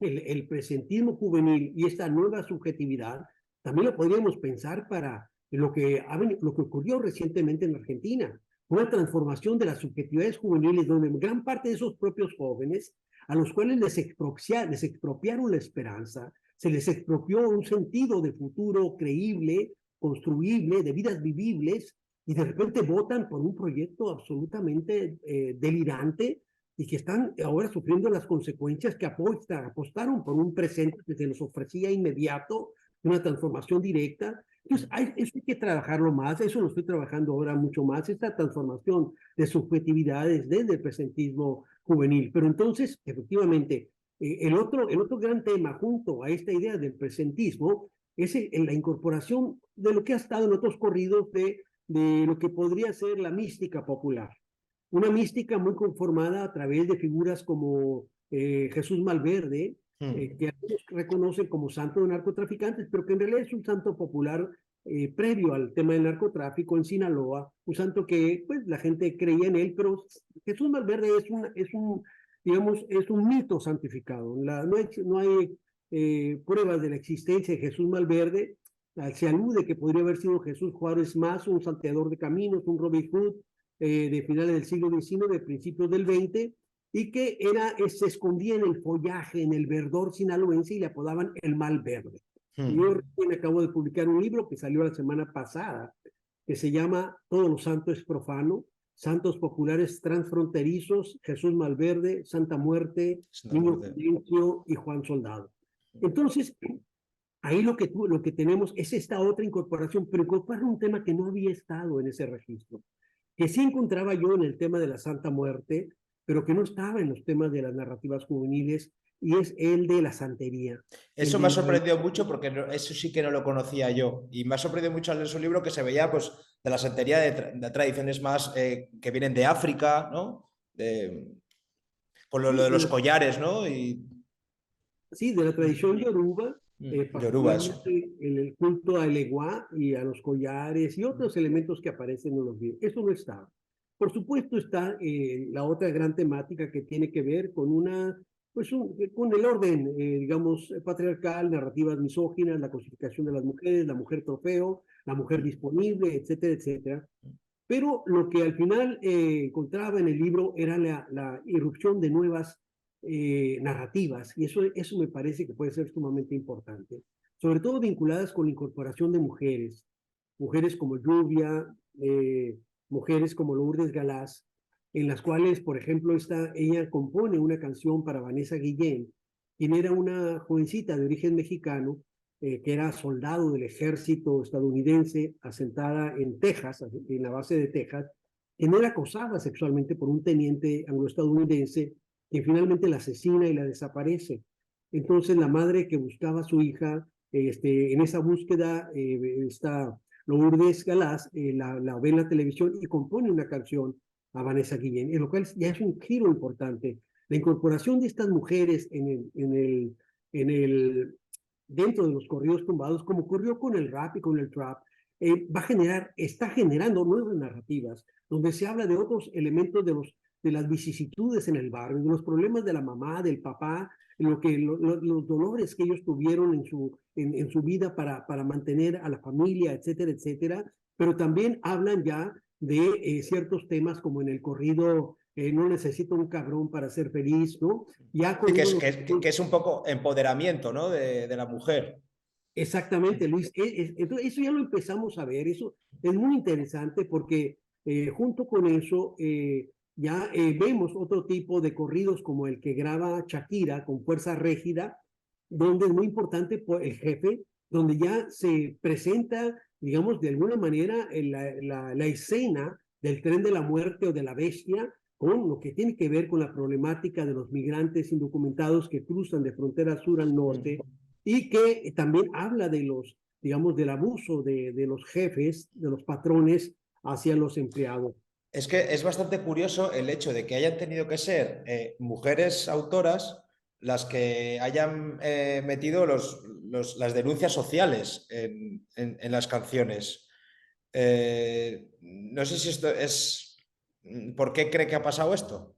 el presentismo juvenil y esta nueva subjetividad también lo podríamos pensar para lo que ocurrió recientemente en Argentina, una transformación de las subjetividades juveniles donde gran parte de esos propios jóvenes a los cuales les expropiaron la esperanza, se les expropió un sentido de futuro creíble, construible, de vidas vivibles, y de repente votan por un proyecto absolutamente delirante y que están ahora sufriendo las consecuencias que apostaron por un presente que se les ofrecía inmediato, una transformación directa. Entonces, eso hay que trabajarlo más, eso lo estoy trabajando ahora mucho más, esta transformación de subjetividades desde el presentismo juvenil. Pero entonces, efectivamente, el otro gran tema junto a esta idea del presentismo es la incorporación de lo que ha estado en otros corridos de lo que podría ser la mística popular. Una mística muy conformada a través de figuras como Jesús Malverde, que algunos reconocen como santo de narcotraficantes, pero que en realidad es un santo popular previo al tema del narcotráfico en Sinaloa, un santo que pues la gente creía en él, pero Jesús Malverde digamos, es un mito santificado. No hay pruebas de la existencia de Jesús Malverde. Se alude que podría haber sido Jesús Juárez Mazo, un salteador de caminos, un Robin Hood de finales del siglo XIX, de principios del XX, y que se escondía en el follaje, en el verdor sinaloense, y le apodaban el mal verde. Yo recién acabo de publicar un libro que salió la semana pasada, que se llama Todos los santos es profano, santos populares transfronterizos, Jesús Malverde, Santa Muerte, Niño Prudencio y Juan Soldado. Entonces, ahí lo que tenemos es esta otra incorporación, pero incorporar un tema que no había estado en ese registro, que sí encontraba yo en el tema de la Santa Muerte, pero que no estaba en los temas de las narrativas juveniles, y es el de la santería. Eso me ha sorprendido mucho porque eso sí que no lo conocía yo. Y me ha sorprendido mucho al leer su libro que se veía pues, de la santería de tradiciones más que vienen de África, ¿no? Con lo de los collares, ¿no? Sí, de la tradición yoruba, Yoruba, eso. particularmente en el culto a Eleguá y a los collares y otros elementos que aparecen en los libros. Eso no estaba. Por supuesto está la otra gran temática que tiene que ver con con el orden, digamos, patriarcal, narrativas misóginas, la cosificación de las mujeres, la mujer trofeo, la mujer disponible, etcétera, etcétera. Pero lo que al final encontraba en el libro era la irrupción de nuevas narrativas, y eso me parece que puede ser sumamente importante, sobre todo vinculadas con la incorporación de mujeres como Lluvia, mujeres como Lourdes Galás, en las cuales, por ejemplo, ella compone una canción para Vanessa Guillén, quien era una jovencita de origen mexicano, que era soldado del ejército estadounidense, asentada en Texas, en la base de Texas, que no era acosada sexualmente por un teniente anglo-estadounidense, que finalmente la asesina y la desaparece. Entonces la madre que buscaba a su hija, en esa búsqueda, está Lourdes Galás, la ve en la televisión y compone una canción a Vanessa Guillén, en lo cual ya es un giro importante. La incorporación de estas mujeres dentro de los corridos tumbados, como ocurrió con el rap y con el trap, está generando nuevas narrativas, donde se habla de otros elementos de las vicisitudes en el barrio, de los problemas de la mamá, del papá, los dolores que ellos tuvieron en su vida para mantener a la familia, etcétera, etcétera, pero también hablan ya de ciertos temas como en el corrido no necesito un cabrón para ser feliz, ¿no? Ya Sí, con uno... que es un poco empoderamiento, ¿no? De la mujer. Exactamente, Luis. Entonces, eso ya lo empezamos a ver. Eso es muy interesante porque junto con eso ya vemos otro tipo de corridos como el que graba Shakira con Fuerza Régida, donde es muy importante por el jefe, donde ya se presenta, digamos, de alguna manera la escena del tren de la muerte o de la bestia con lo que tiene que ver con la problemática de los migrantes indocumentados que cruzan de frontera sur al norte y que también habla de los, digamos, del abuso de los jefes, de los patrones hacia los empleados. Es que es bastante curioso el hecho de que hayan tenido que ser mujeres autoras las que hayan metido las denuncias sociales en las canciones. No sé si esto es... ¿Por qué cree que ha pasado esto?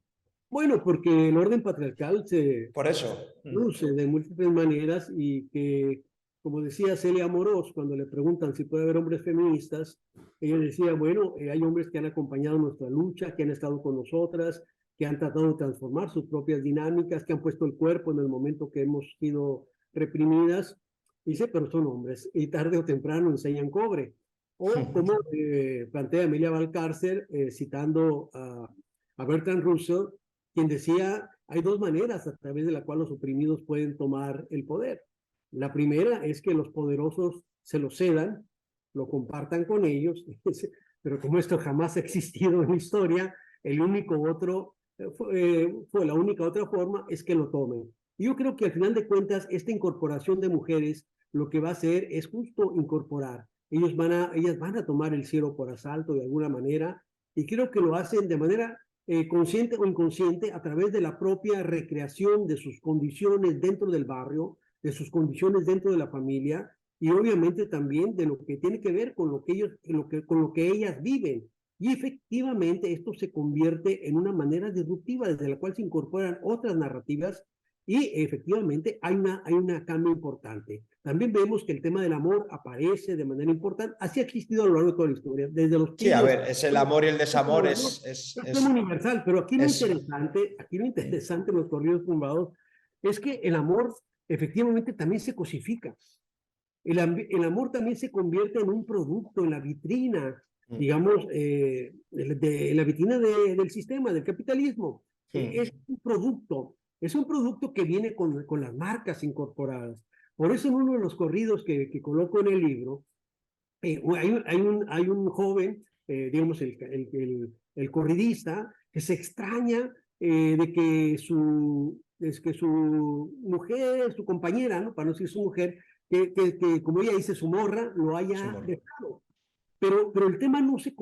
Bueno, porque el orden patriarcal se Por eso. luce de múltiples maneras y que, como decía Celia Amorós, cuando le preguntan si puede haber hombres feministas, ella decía, bueno, hay hombres que han acompañado nuestra lucha, que han estado con nosotras, que han tratado de transformar sus propias dinámicas, que han puesto el cuerpo en el momento que hemos sido reprimidas. Dice, pero son hombres y tarde o temprano enseñan cobre. O como plantea Emilia Valcárcel, citando a Bertrand Russell, quien decía, hay dos maneras a través de la cual los oprimidos pueden tomar el poder. La primera es que los poderosos se lo cedan, lo compartan con ellos, pero como esto jamás ha existido en la historia, el único otro, fue la única otra forma es que lo tomen. Y yo creo que al final de cuentas, esta incorporación de mujeres lo que va a hacer es justo incorporar. Ellas van a tomar el cielo por asalto de alguna manera y creo que lo hacen de manera consciente o inconsciente a través de la propia recreación de sus condiciones dentro del barrio, de sus condiciones dentro de la familia y obviamente también de lo que tiene que ver con lo que ellos, con lo que ellas viven. Y efectivamente esto se convierte en una manera disruptiva desde la cual se incorporan otras narrativas y efectivamente hay una cambio importante. También vemos que el tema del amor aparece de manera importante. Así ha existido a lo largo de toda la historia, desde los Sí, a pueblos. ver, es el amor y el desamor, Es universal, pero es... aquí lo interesante en los corridos tumbados es que el amor efectivamente también se cosifica. El amor también se convierte en un producto, en la vitrina, digamos, de la vitrina del sistema, del capitalismo. Es un producto que viene con las marcas incorporadas. Por eso en uno de los corridos que coloco en el libro, hay un joven, digamos, el corridista, que se extraña de que su mujer, su compañera, ¿no? Para no decir su mujer, que como ella dice, su morra, lo haya dejado. Pero el tema no se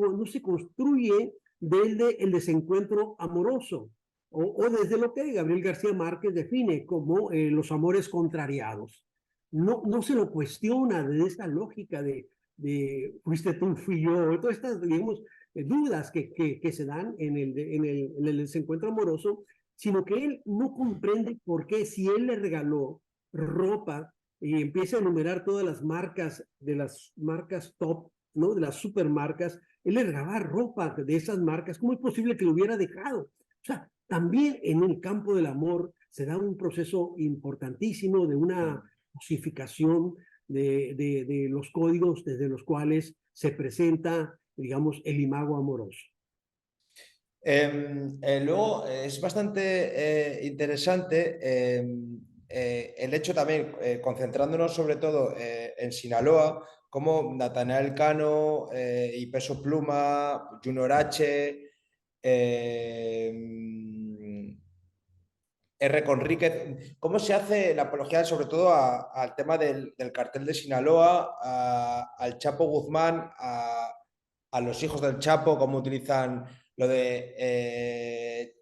construye desde el desencuentro amoroso o desde lo que Gabriel García Márquez define como los amores contrariados. No se lo cuestiona desde esa lógica de fuiste tú, fui yo, todas estas, digamos, dudas que se dan en el desencuentro amoroso, sino que él no comprende por qué si él le regaló ropa y empieza a enumerar todas las marcas de las marcas top, ¿no? De las supermarcas, él le regalaba ropa de esas marcas, ¿cómo es posible que lo hubiera dejado? O sea, también en el campo del amor se da un proceso importantísimo de una cosificación de los códigos desde los cuales se presenta, digamos, el imago amoroso. Luego es bastante interesante el hecho también, concentrándonos sobre todo en Sinaloa, como Natanael Cano y Peso Pluma, Junior H, R. Conríquez, ¿cómo se hace la apología sobre todo al tema del cartel de Sinaloa, al Chapo Guzmán, a los hijos del Chapo, cómo utilizan lo de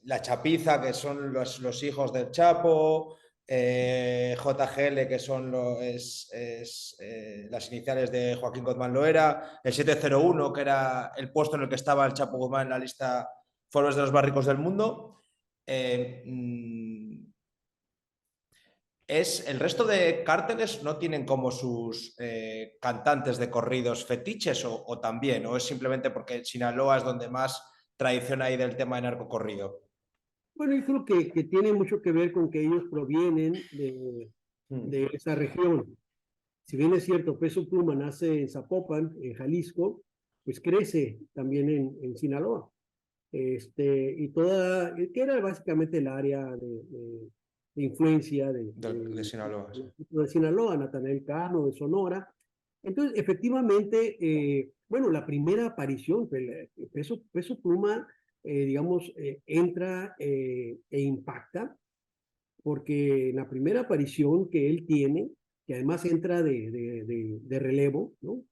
la chapiza, que son los hijos del Chapo, JGL, que son las iniciales de Joaquín Guzmán Loera, el 701, que era el puesto en el que estaba el Chapo Guzmán en la lista Forbes de los más ricos del mundo. ¿El resto de cárteles no tienen como sus cantantes de corridos fetiches o también? ¿O es simplemente porque Sinaloa es donde más tradición hay del tema de narcocorrido? Bueno, yo creo que tiene mucho que ver con que ellos provienen Mm. de esa región. Si bien es cierto, Peso Pluma nace en Zapopan, en Jalisco, pues crece también en Sinaloa. Y que era básicamente el área de influencia De Sinaloa, sí. de Sinaloa, Natanael Cano, de Sonora. Entonces, efectivamente, bueno, la primera aparición, Peso Pluma, digamos, entra e impacta, porque la primera aparición que él tiene, que además entra de relevo, ¿no?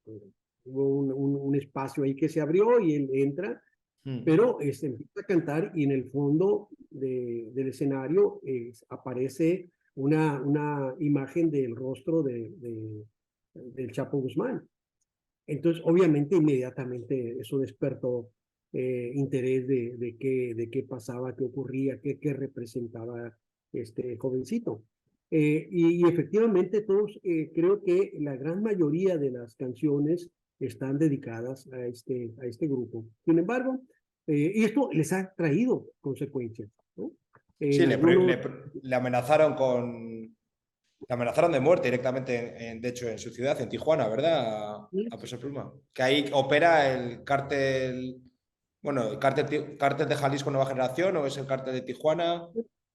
Hubo un espacio ahí que se abrió y él entra, Mm. pero empieza a cantar y en el fondo del escenario aparece una imagen del rostro del Chapo Guzmán. Entonces, obviamente, inmediatamente eso despertó interés de qué pasaba, qué ocurría, qué representaba este jovencito. Y efectivamente, todos, creo que la gran mayoría de las canciones están dedicadas a este grupo. Sin embargo, y esto les ha traído consecuencias, ¿no? Sí, En algunos... le amenazaron le amenazaron de muerte directamente, de hecho, en su ciudad, en Tijuana, ¿verdad? A Peso Pluma. Que ahí opera el cártel, bueno, el cártel de Jalisco Nueva Generación o es el cártel de Tijuana.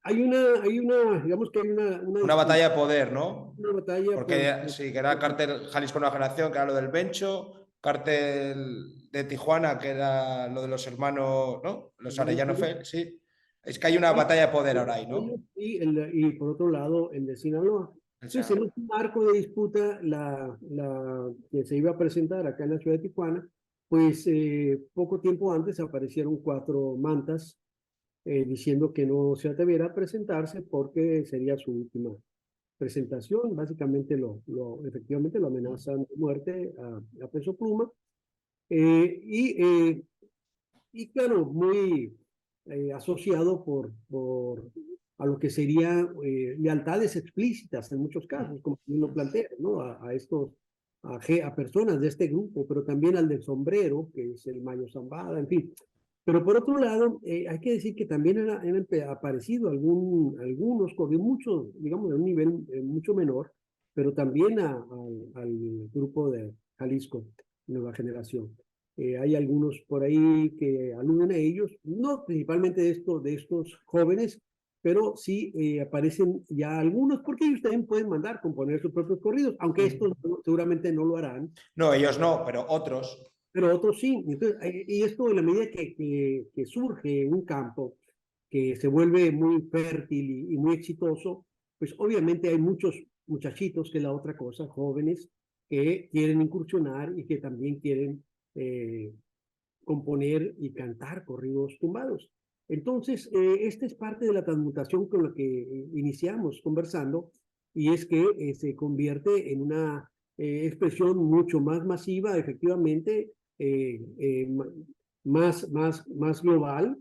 Digamos que hay una Una disputa, batalla de poder, ¿no? una batalla Porque sí, que era el cártel Jalisco Nueva Generación, que era lo del Bencho, cártel de Tijuana, que era lo de los hermanos, ¿no? Los Arellano Félix, sí. Es que hay una batalla de poder ahora ahí, ¿no? y por otro lado el de Sinaloa. O Entonces, sea, en un marco de disputa, que se iba a presentar acá en la ciudad de Tijuana, pues poco tiempo antes aparecieron cuatro mantas diciendo que no se atreviera a presentarse porque sería su última presentación. Básicamente efectivamente lo amenazan de muerte a Peso Pluma. Eh, y, eh, y claro, muy asociado a lo que serían lealtades explícitas en muchos casos, como bien lo plantea, ¿no? A personas de este grupo, pero también al del sombrero, que es el Mayo Zambada, en fin. Pero por otro lado, hay que decir que también han aparecido algunos, muchos, digamos, de un nivel mucho menor, pero también al grupo de Jalisco, Nueva Generación. Hay algunos por ahí que aluden a ellos, no principalmente de estos jóvenes, pero sí aparecen ya algunos, porque ellos también pueden mandar componer sus propios corridos, aunque estos seguramente no lo harán, no, ellos no, pero otros. pero otros sí. Entonces, y esto en la medida que surge en un campo que se vuelve muy fértil y muy exitoso, pues obviamente hay muchos muchachitos, que es la otra cosa, jóvenes, que quieren incursionar y que también quieren componer y cantar corridos tumbados. Entonces, esta es parte de la transmutación con la que iniciamos conversando, y es que se convierte en una expresión mucho más masiva, efectivamente, más global,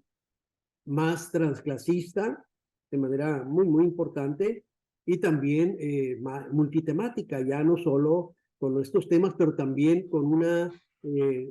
más transclasista, de manera muy importante, y también multitemática, ya no solo con estos temas, pero también con una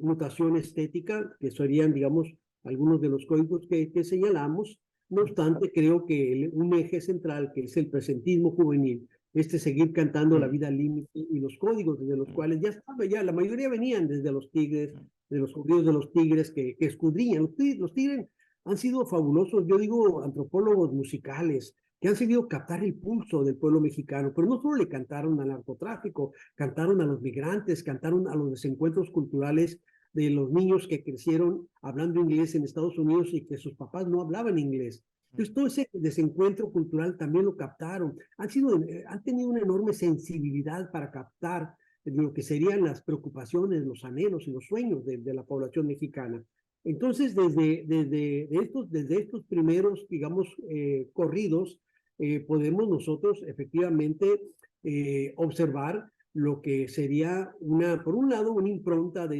mutación estética, que serían, digamos, algunos de los códigos que señalamos. No obstante, creo que un eje central, que es el presentismo juvenil, seguir cantando la vida límite y los códigos desde los cuales ya estaba, ya la mayoría venían desde los tigres, de los corridos de los tigres que escudriñan. Los tigres han sido fabulosos, yo digo, antropólogos musicales, que han sabido captar el pulso del pueblo mexicano, pero no solo le cantaron al narcotráfico, cantaron a los migrantes, cantaron a los desencuentros culturales de los niños que crecieron hablando inglés en Estados Unidos y que sus papás no hablaban inglés. Entonces, todo ese desencuentro cultural también lo captaron. Han tenido una enorme sensibilidad para captar lo que serían las preocupaciones, los anhelos y los sueños de la población mexicana. Entonces, desde estos primeros, digamos, corridos, podemos nosotros efectivamente observar lo que sería por un lado, una impronta de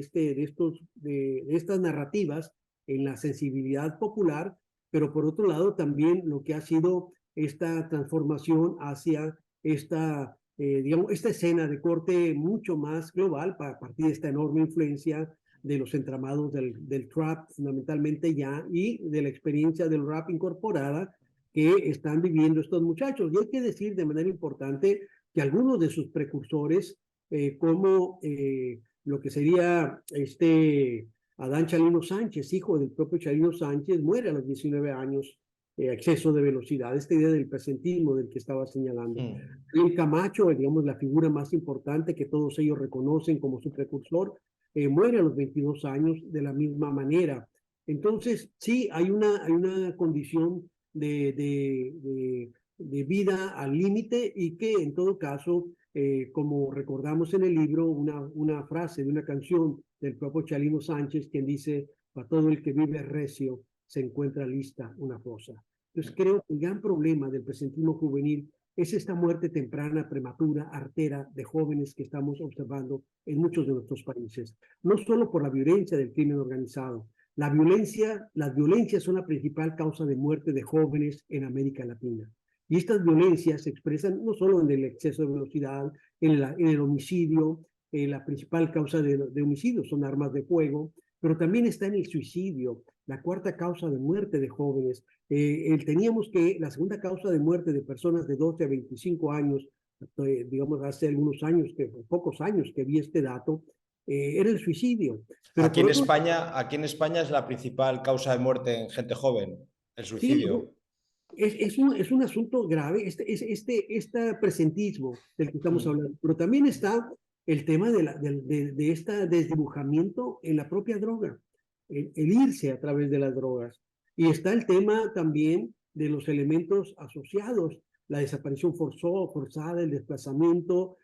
estas narrativas en la sensibilidad popular, pero por otro lado también lo que ha sido esta transformación hacia digamos, esta escena de corte mucho más global a partir de esta enorme influencia de los entramados del trap fundamentalmente ya y de la experiencia del rap incorporada que están viviendo estos muchachos. Y hay que decir de manera importante que algunos de sus precursores, como lo que sería Adán Chalino Sánchez, hijo del propio Chalino Sánchez, muere a los 19 años, exceso de velocidad, esta idea del presentismo del que estaba señalando. El Camacho, digamos, la figura más importante que todos ellos reconocen como su precursor, muere a los 22 años de la misma manera. Entonces, sí, hay una condición de vida al límite y que en todo caso, como recordamos en el libro, una frase de una canción del propio Chalino Sánchez, quien dice: para todo el que vive recio se encuentra lista una fosa. Entonces creo que el gran problema del presentismo juvenil es esta muerte temprana, prematura, artera de jóvenes que estamos observando en muchos de nuestros países. No solo por la violencia del crimen organizado. Las violencias son la principal causa de muerte de jóvenes en América Latina. Y estas violencias se expresan no solo en el exceso de velocidad, en el homicidio, la principal causa de homicidio son armas de fuego, pero también está en el suicidio, la cuarta causa de muerte de jóvenes. Teníamos que la segunda causa de muerte de personas de 12 a 25 años, digamos hace algunos años, pocos años que vi este dato, era el suicidio. Pero aquí en España es la principal causa de muerte en gente joven, el suicidio. Sí, es un asunto grave, este presentismo del que estamos hablando, pero también está el tema de este desdibujamiento en la propia droga, el irse a través de las drogas. Y está el tema también de los elementos asociados, la desaparición forzada, el desplazamiento,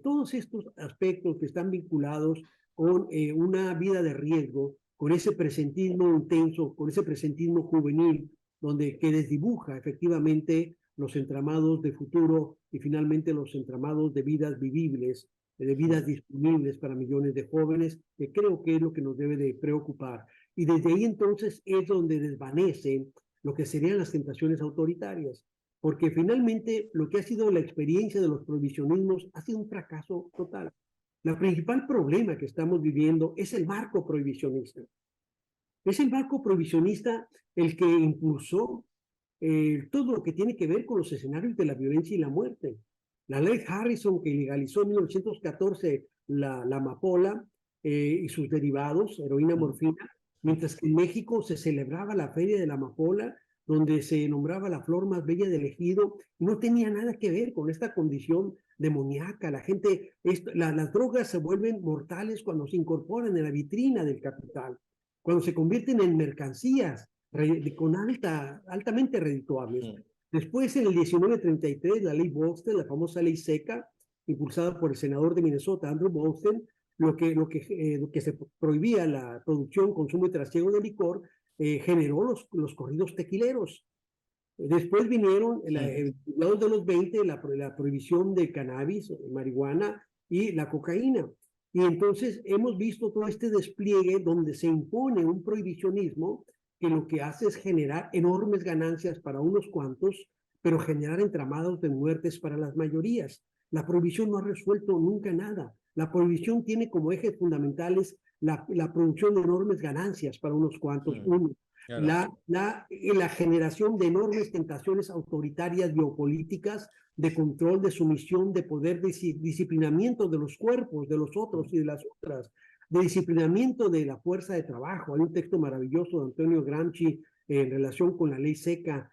todos estos aspectos que están vinculados con una vida de riesgo, con ese presentismo intenso, con ese presentismo juvenil, que desdibuja efectivamente los entramados de futuro y finalmente los entramados de vidas vivibles, de vidas disponibles para millones de jóvenes, que creo que es lo que nos debe de preocupar. Y desde ahí entonces es donde desvanecen lo que serían las tentaciones autoritarias, porque finalmente lo que ha sido la experiencia de los prohibicionismos ha sido un fracaso total. El principal problema que estamos viviendo es el marco prohibicionista. Es el marco prohibicionista el que impulsó todo lo que tiene que ver con los escenarios de la violencia y la muerte. La ley Harrison, que legalizó en 1914 la amapola y sus derivados, heroína, morfina, mientras que en México se celebraba la Feria de la Amapola, donde se nombraba la flor más bella del ejido, no tenía nada que ver con esta condición demoníaca. Las drogas se vuelven mortales cuando se incorporan en la vitrina del capital, cuando se convierten en mercancías altamente redituables. Después, en el 1933, la ley Bolsten, la famosa ley seca, impulsada por el senador de Minnesota, Andrew Bolsten, lo que se prohibía la producción, consumo y trasiego de licor, generó los corridos tequileros. Después vinieron, en los de los 20, la prohibición de cannabis, marihuana y la cocaína. Y entonces hemos visto todo este despliegue donde se impone un prohibicionismo que lo que hace es generar enormes ganancias para unos cuantos, pero generar entramados de muertes para las mayorías. La prohibición no ha resuelto nunca nada. La prohibición tiene como ejes fundamentales la producción de enormes ganancias para unos cuantos. Claro. La generación de enormes tentaciones autoritarias biopolíticas de control, de sumisión, de poder, de disciplinamiento de los cuerpos, de los otros y de las otras, de disciplinamiento de la fuerza de trabajo. Hay un texto maravilloso de Antonio Gramsci en relación con la ley seca,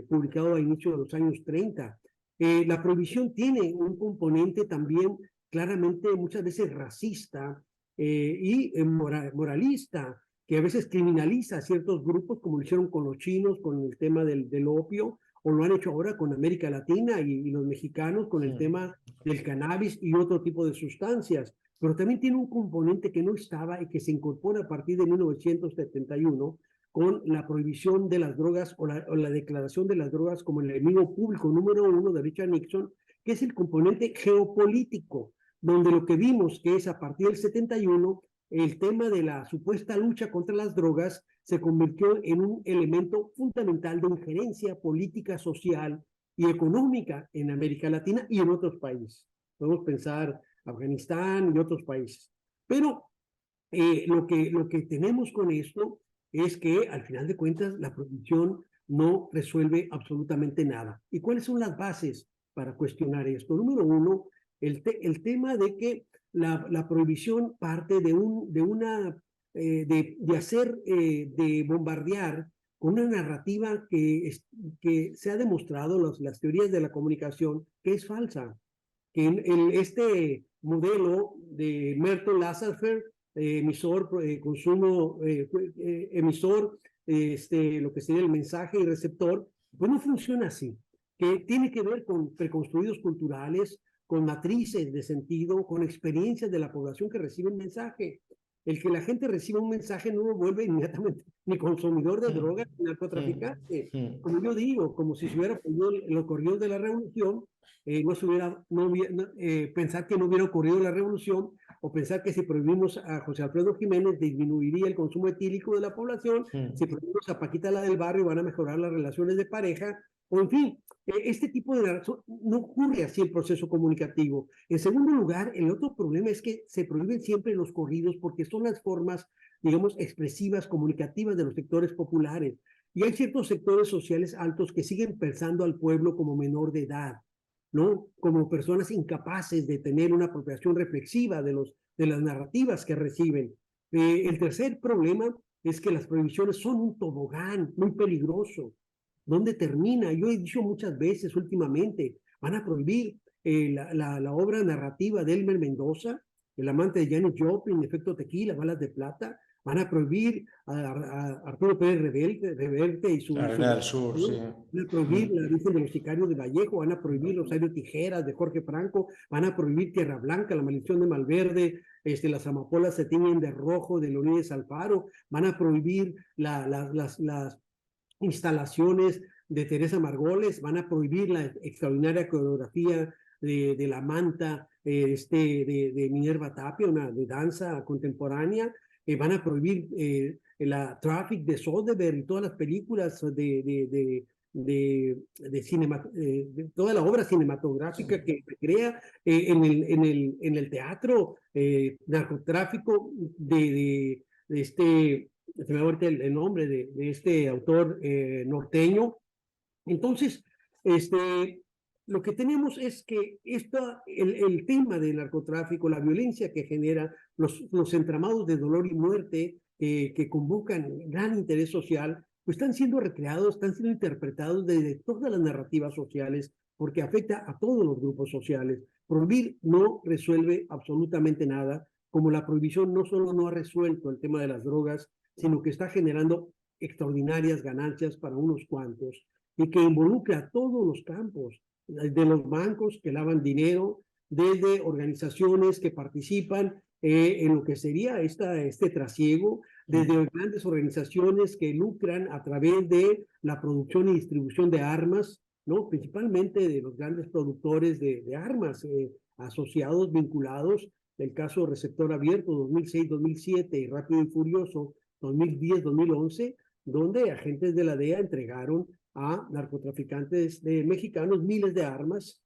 publicado a inicios de los años 30. La prohibición tiene un componente también claramente muchas veces racista y moralista, que a veces criminaliza a ciertos grupos, como lo hicieron con los chinos, con el tema del opio, o lo han hecho ahora con América Latina y los mexicanos con el tema del cannabis y otro tipo de sustancias. Pero también tiene un componente que no estaba y que se incorpora a partir de 1971 con la prohibición de las drogas o la declaración de las drogas como el enemigo público número 1 de Richard Nixon, que es el componente geopolítico, donde lo que vimos que es a partir del 71 el tema de la supuesta lucha contra las drogas se convirtió en un elemento fundamental de injerencia política social y económica en América Latina y en otros países. Podemos pensar Afganistán y otros países. Pero lo que tenemos con esto es que al final de cuentas la prohibición no resuelve absolutamente nada. ¿Y cuáles son las bases para cuestionar esto? Número uno, el tema de que la prohibición parte de bombardear con una narrativa que se ha demostrado, las teorías de la comunicación, que es falsa. Que este modelo de Merton Lasserfer, emisor, consumo, emisor, lo que sería el mensaje y receptor, pues no funciona así, que tiene que ver con preconstruidos culturales, con matrices de sentido, con experiencias de la población que recibe el mensaje. El que la gente reciba un mensaje no lo vuelve inmediatamente ni consumidor de drogas ni narcotraficante. Como yo digo, como si se hubiera podido en los corridos de la revolución, pensar que no hubiera ocurrido la revolución, o pensar que si prohibimos a José Alfredo Jiménez disminuiría el consumo etílico de la población, si prohibimos a Paquita la del barrio van a mejorar las relaciones de pareja, o en fin, este tipo de no ocurre así el proceso comunicativo. En segundo lugar, el otro problema es que se prohíben siempre los corridos porque son las formas, digamos, expresivas, comunicativas de los sectores populares. Y hay ciertos sectores sociales altos que siguen pensando al pueblo como menor de edad, ¿no? Como personas incapaces de tener una apropiación reflexiva de las narrativas que reciben. El tercer problema es que las prohibiciones son un tobogán muy peligroso. ¿Dónde termina? Yo he dicho muchas veces últimamente, van a prohibir la obra narrativa de Elmer Mendoza, el amante de Janis Joplin, Efecto Tequila, Balas de Plata, van a prohibir a Arturo Pérez Reverte y su... Arena del Sur, sí. Van a prohibir la Virgen de los Sicarios de Vallejo, van a prohibir Rosario Tijeras de Jorge Franco, van a prohibir Tierra Blanca, La Maldición de Malverde, las amapolas se tiñen de rojo de Leonidas Alfaro, van a prohibir las instalaciones de Teresa Margoles, van a prohibir la extraordinaria coreografía de La Manta, de Minerva Tapia, una de danza contemporánea, van a prohibir la Traffic de Soderbergh y todas las películas de toda la obra cinematográfica que crea en el teatro, narcotráfico se me va ahorita el nombre de este autor norteño. Entonces, lo que tenemos es que el tema del narcotráfico, la violencia que genera, los entramados de dolor y muerte que convocan gran interés social, pues están siendo recreados, están siendo interpretados desde todas las narrativas sociales, porque afecta a todos los grupos sociales. Prohibir no resuelve absolutamente nada, como la prohibición no solo no ha resuelto el tema de las drogas, sino que está generando extraordinarias ganancias para unos cuantos y que involucra a todos los campos, de los bancos que lavan dinero, desde organizaciones que participan en lo que sería este trasiego, desde grandes organizaciones que lucran a través de la producción y distribución de armas, ¿no? Principalmente de los grandes productores de armas asociados, vinculados, el caso Receptor Abierto 2006-2007 y Rápido y Furioso 2010-2011, donde agentes de la DEA entregaron a narcotraficantes mexicanos miles de armas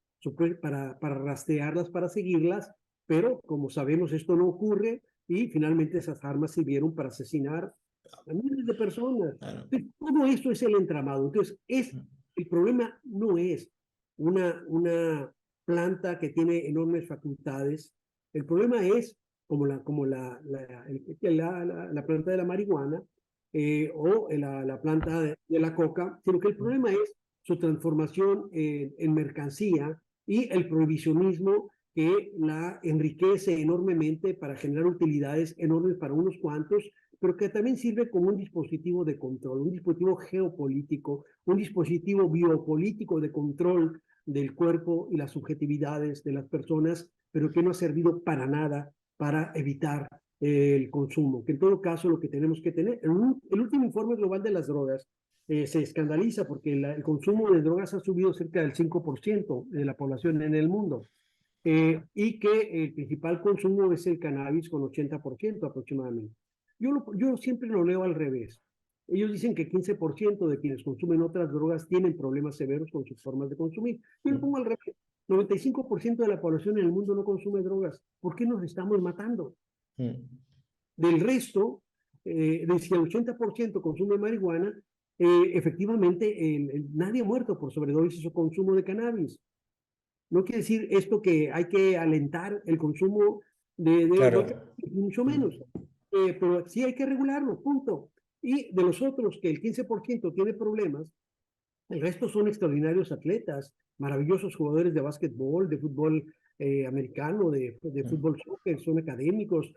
para rastrearlas, para seguirlas, pero como sabemos esto no ocurre y finalmente esas armas sirvieron para asesinar a miles de personas. Entonces, todo esto es el entramado. Entonces, el problema no es una planta que tiene enormes facultades, el problema es como la planta de la marihuana, o la planta de la coca, sino que el problema es su transformación en mercancía y el prohibicionismo que la enriquece enormemente para generar utilidades enormes para unos cuantos, pero que también sirve como un dispositivo de control, un dispositivo geopolítico, un dispositivo biopolítico de control del cuerpo y las subjetividades de las personas, pero que no ha servido para nada para evitar el consumo, que en todo caso lo que tenemos que tener, el último informe global de las drogas se escandaliza porque el consumo de drogas ha subido cerca del 5% de la población en el mundo, y que el principal consumo es el cannabis con 80% aproximadamente. Yo siempre lo leo al revés. Ellos dicen que 15% de quienes consumen otras drogas tienen problemas severos con sus formas de consumir. Yo lo pongo al revés. 95% de la población en el mundo no consume drogas. ¿Por qué nos estamos matando? Del resto, si el 80% consume marihuana, efectivamente nadie ha muerto por sobredosis o consumo de cannabis. No quiere decir esto que hay que alentar el consumo Claro. mucho menos. Pero sí hay que regularlo, punto. Y de los otros, que el 15% tiene problemas, el resto son extraordinarios atletas, maravillosos jugadores de básquetbol, de fútbol americano, de fútbol soccer, son académicos,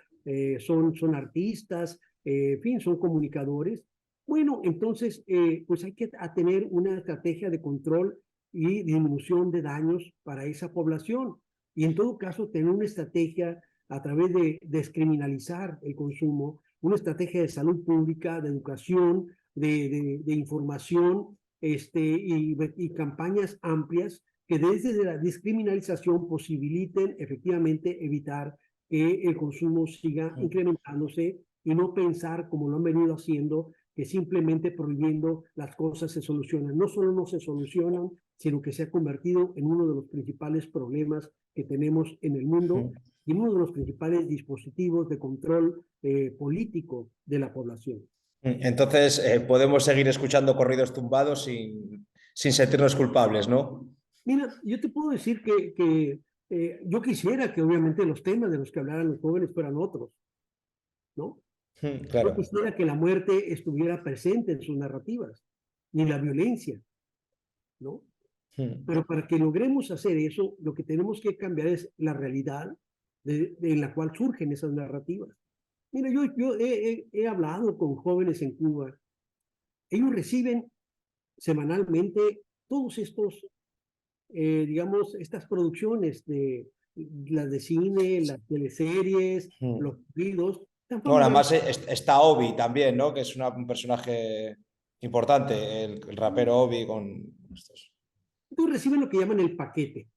son artistas, en fin, son comunicadores. Bueno, entonces, pues hay que tener una estrategia de control y disminución de daños para esa población. Y en todo caso, tener una estrategia a través de descriminalizar el consumo, una estrategia de salud pública, de educación, de información, y campañas amplias que desde la descriminalización posibiliten efectivamente evitar que el consumo siga incrementándose y no pensar, como lo han venido haciendo, que simplemente prohibiendo las cosas se solucionan. No solo no se solucionan, sino que se ha convertido en uno de los principales problemas que tenemos en el mundo y uno de los principales dispositivos de control político de la población. Entonces, podemos seguir escuchando corridos tumbados sin sentirnos culpables, ¿no? Mira, yo te puedo decir que yo quisiera que obviamente los temas de los que hablaran los jóvenes fueran otros, ¿no? Yo Claro. quisiera que la muerte estuviera presente en sus narrativas, ni la violencia, ¿no? Pero para que logremos hacer eso, lo que tenemos que cambiar es la realidad en la cual surgen esas narrativas. Mira, yo he hablado con jóvenes en Cuba. Ellos reciben semanalmente todos estos digamos, estas producciones de las de cine, las teleseries, los vídeos, están Bueno, además familiarizados. está Obi también, ¿no? Que es un personaje importante, el rapero Obi con estos. Entonces reciben lo que llaman el paquete.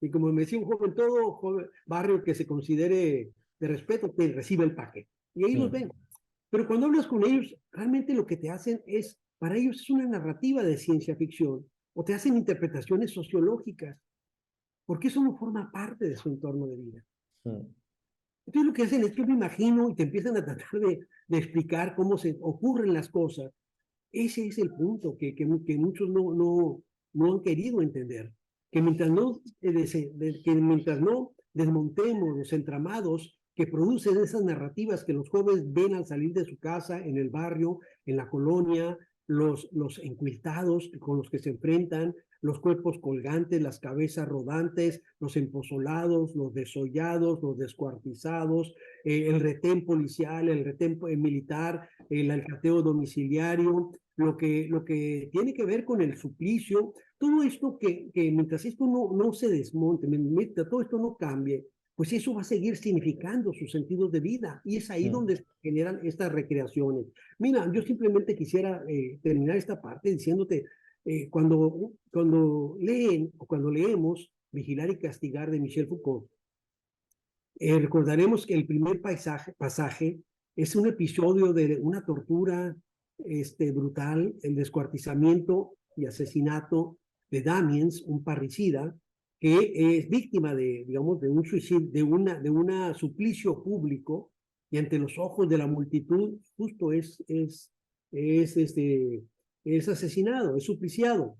Y como me decía un joven, todo barrio que se considere de respeto, te recibe el paquete. Y ahí los ven. Pero cuando hablas con ellos, realmente lo que te hacen es, para ellos es una narrativa de ciencia ficción, o te hacen interpretaciones sociológicas, porque eso no forma parte de su entorno de vida. Entonces lo que hacen es que me imagino y te empiezan a tratar de explicar cómo se ocurren las cosas. Ese es el punto que muchos no han querido entender. Que mientras no desmontemos los entramados que producen esas narrativas que los jóvenes ven al salir de su casa, en el barrio, en la colonia, los encuiltados con los que se enfrentan, los cuerpos colgantes, las cabezas rodantes, los empozolados, los desollados, los descuartizados, el retén policial, el retén militar, el alcateo domiciliario, lo que tiene que ver con el suplicio, todo esto que mientras esto no se desmonte, mientras todo esto no cambie, pues eso va a seguir significando sus sentidos de vida y es ahí donde se generan estas recreaciones. Mira, yo simplemente quisiera terminar esta parte diciéndote, cuando leen o cuando leemos Vigilar y Castigar de Michel Foucault, recordaremos que el primer pasaje es un episodio de una tortura brutal, el descuartizamiento y asesinato de Damiens, un parricida, que es víctima digamos, de un suicidio, de una suplicio público, y ante los ojos de la multitud, justo es asesinado, es supliciado.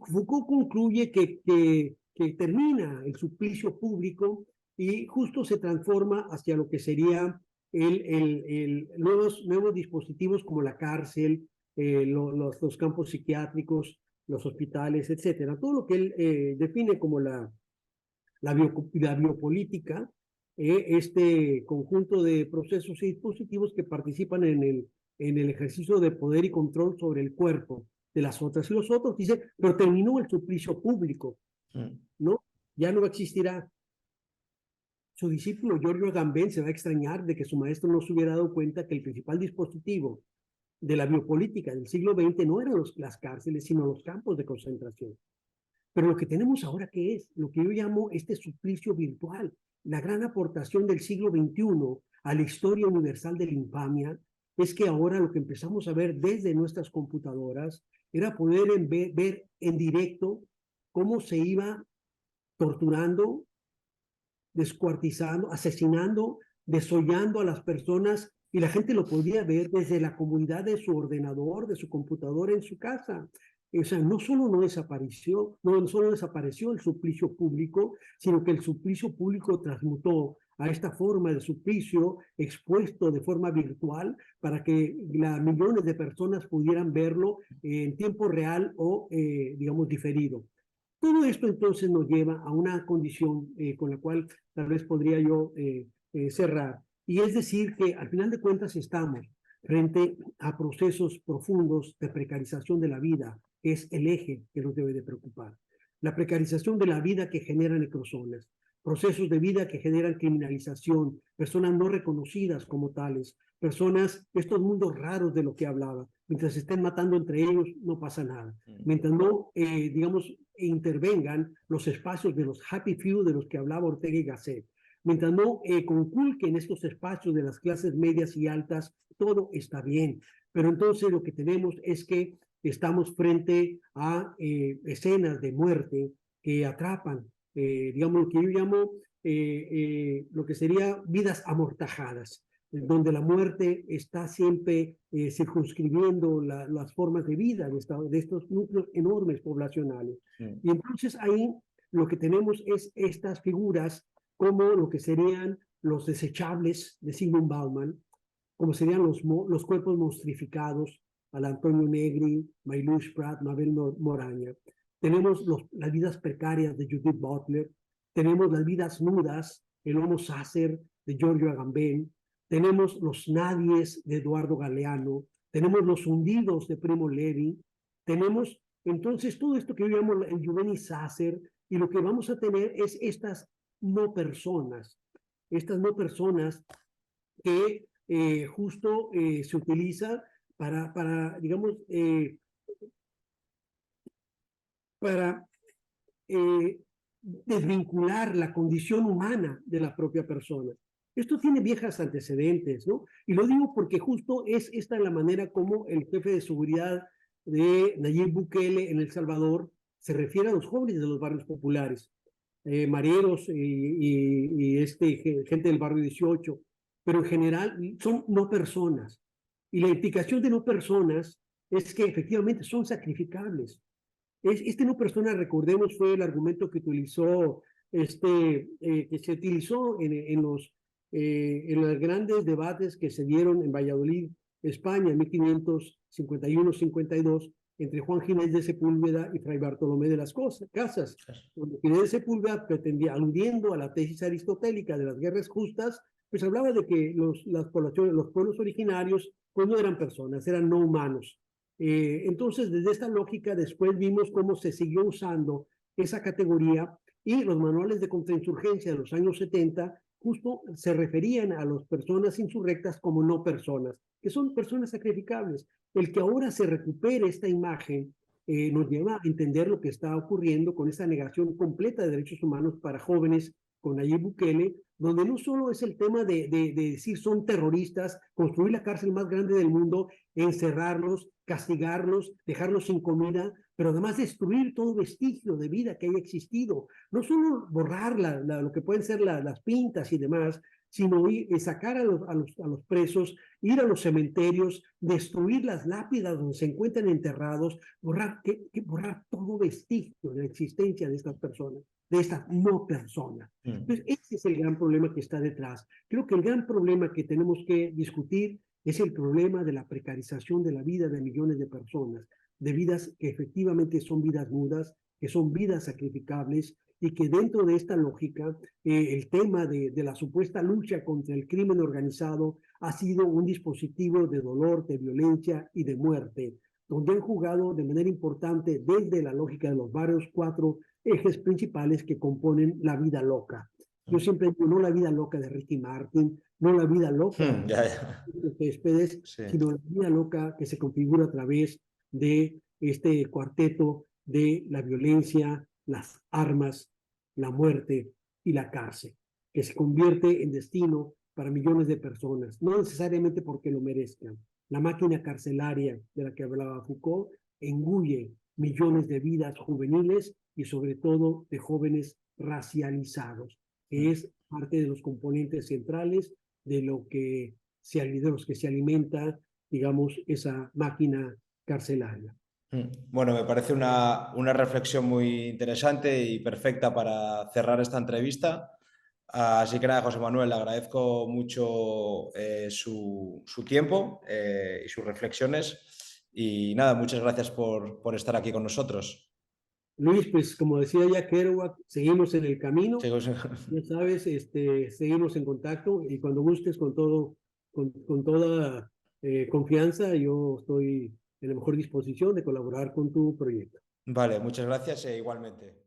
Foucault concluye que termina el suplicio público y justo se transforma hacia lo que sería nuevos dispositivos como la cárcel, los campos psiquiátricos, los hospitales, etcétera. Todo lo que él define como la biopolítica, este conjunto de procesos y dispositivos que participan en el ejercicio de poder y control sobre el cuerpo de las otras y los otros. Dice, pero terminó el suplicio público, ¿no? Ya no existirá. Su discípulo Giorgio Agamben se va a extrañar de que su maestro no se hubiera dado cuenta que el principal dispositivo de la biopolítica del siglo XX no eran las cárceles, sino los campos de concentración. Pero lo que tenemos ahora, ¿qué es? Lo que yo llamo este suplicio virtual, la gran aportación del siglo XXI a la historia universal de la infamia, es que ahora lo que empezamos a ver desde nuestras computadoras era poder ver en directo cómo se iba torturando, descuartizando, asesinando, desollando a las personas, y la gente lo podía ver desde la comodidad de su ordenador, de su computadora en su casa. O sea, no solo no solo desapareció el suplicio público, sino que el suplicio público transmutó a esta forma de suplicio expuesto de forma virtual para que millones de personas pudieran verlo en tiempo real o, digamos, diferido. Todo esto entonces nos lleva a una condición con la cual tal vez podría yo cerrar. Y es decir que al final de cuentas estamos frente a procesos profundos de precarización de la vida, que es el eje que nos debe de preocupar. La precarización de la vida que genera necrozonas, procesos de vida que generan criminalización, personas no reconocidas como tales, personas, estos mundos raros de lo que hablaba. Mientras se estén matando entre ellos, no pasa nada. Mientras no, digamos, intervengan los espacios de los happy few de los que hablaba Ortega y Gasset, mientras no conculquen estos espacios de las clases medias y altas, todo está bien. Pero entonces lo que tenemos es que estamos frente a escenas de muerte que atrapan, digamos, lo que yo llamo lo que sería vidas amortajadas, donde la muerte está siempre circunscribiendo las formas de vida de estos núcleos enormes poblacionales. Y entonces ahí lo que tenemos es estas figuras como lo que serían los desechables de Zygmunt Bauman, como serían los cuerpos monstrificados, al Antonio Negri, Maylush Pratt, Mabel Moraña. Tenemos las vidas precarias de Judith Butler, tenemos las vidas nudas, el Homo Sacer de Giorgio Agamben, tenemos los nadies de Eduardo Galeano, tenemos los hundidos de Primo Levi, tenemos entonces todo esto que yo llamo el Juvenis Sacer, y lo que vamos a tener es estas no personas que justo se utiliza para digamos, para desvincular la condición humana de la propia persona. Esto tiene viejas antecedentes, ¿no? Y lo digo porque justo es esta la manera como el jefe de seguridad de Nayib Bukele en El Salvador se refiere a los jóvenes de los barrios populares, mareros y gente del barrio 18, pero en general son no personas. Y la implicación de no personas es que efectivamente son sacrificables. Este no persona, recordemos, fue el argumento que utilizó, que se utilizó en los grandes debates que se dieron en Valladolid, España, en 1551-52, entre Juan Ginés de Sepúlveda y Fray Bartolomé de las Casas, donde Ginés de Sepúlveda pretendía, aludiendo a la tesis aristotélica de las guerras justas, pues hablaba de que los pueblos originarios pues no eran personas, eran no humanos. Entonces, desde esta lógica, después vimos cómo se siguió usando esa categoría, y los manuales de contrainsurgencia de los años 70 justo se referían a las personas insurrectas como no personas, que son personas sacrificables. El que ahora se recupere esta imagen nos lleva a entender lo que está ocurriendo con esa negación completa de derechos humanos para jóvenes con Nayib Bukele, donde no solo es el tema de decir son terroristas, construir la cárcel más grande del mundo, encerrarlos, castigarlos, dejarlos sin comida, pero además destruir todo vestigio de vida que haya existido. No solo borrar lo que pueden ser las pintas y demás, sino sacar a los presos, ir a los cementerios, destruir las lápidas donde se encuentran enterrados, borrar todo vestigio de la existencia de estas personas, de esta no persona. Entonces, ese es el gran problema que está detrás. Creo que el gran problema que tenemos que discutir es el problema de la precarización de la vida de millones de personas, de vidas que efectivamente son vidas nudas, que son vidas sacrificables, y que dentro de esta lógica, el tema de la supuesta lucha contra el crimen organizado ha sido un dispositivo de dolor, de violencia y de muerte, donde han jugado de manera importante desde la lógica de los varios 4 ejes principales que componen la vida loca. Yo siempre digo, no la vida loca de Ricky Martin, no la vida loca de Céspedes, sino la vida loca que se configura a través de este cuarteto de la violencia, las armas, la muerte y la cárcel, que se convierte en destino para millones de personas, no necesariamente porque lo merezcan. La máquina carcelaria de la que hablaba Foucault engulle millones de vidas juveniles y sobre todo de jóvenes racializados, que es parte de los componentes centrales de lo que de los que se alimenta, digamos, esa máquina carcelaria. Bueno, me parece una reflexión muy interesante y perfecta para cerrar esta entrevista. Así que nada, José Manuel, le agradezco mucho su tiempo y sus reflexiones. Y nada, muchas gracias por estar aquí con nosotros. Luis, pues como decía ya Kerouac, seguimos en el camino, Chicos, ya sabes, seguimos en contacto y cuando gustes con toda confianza, yo estoy en la mejor disposición de colaborar con tu proyecto. vale, muchas gracias e igualmente.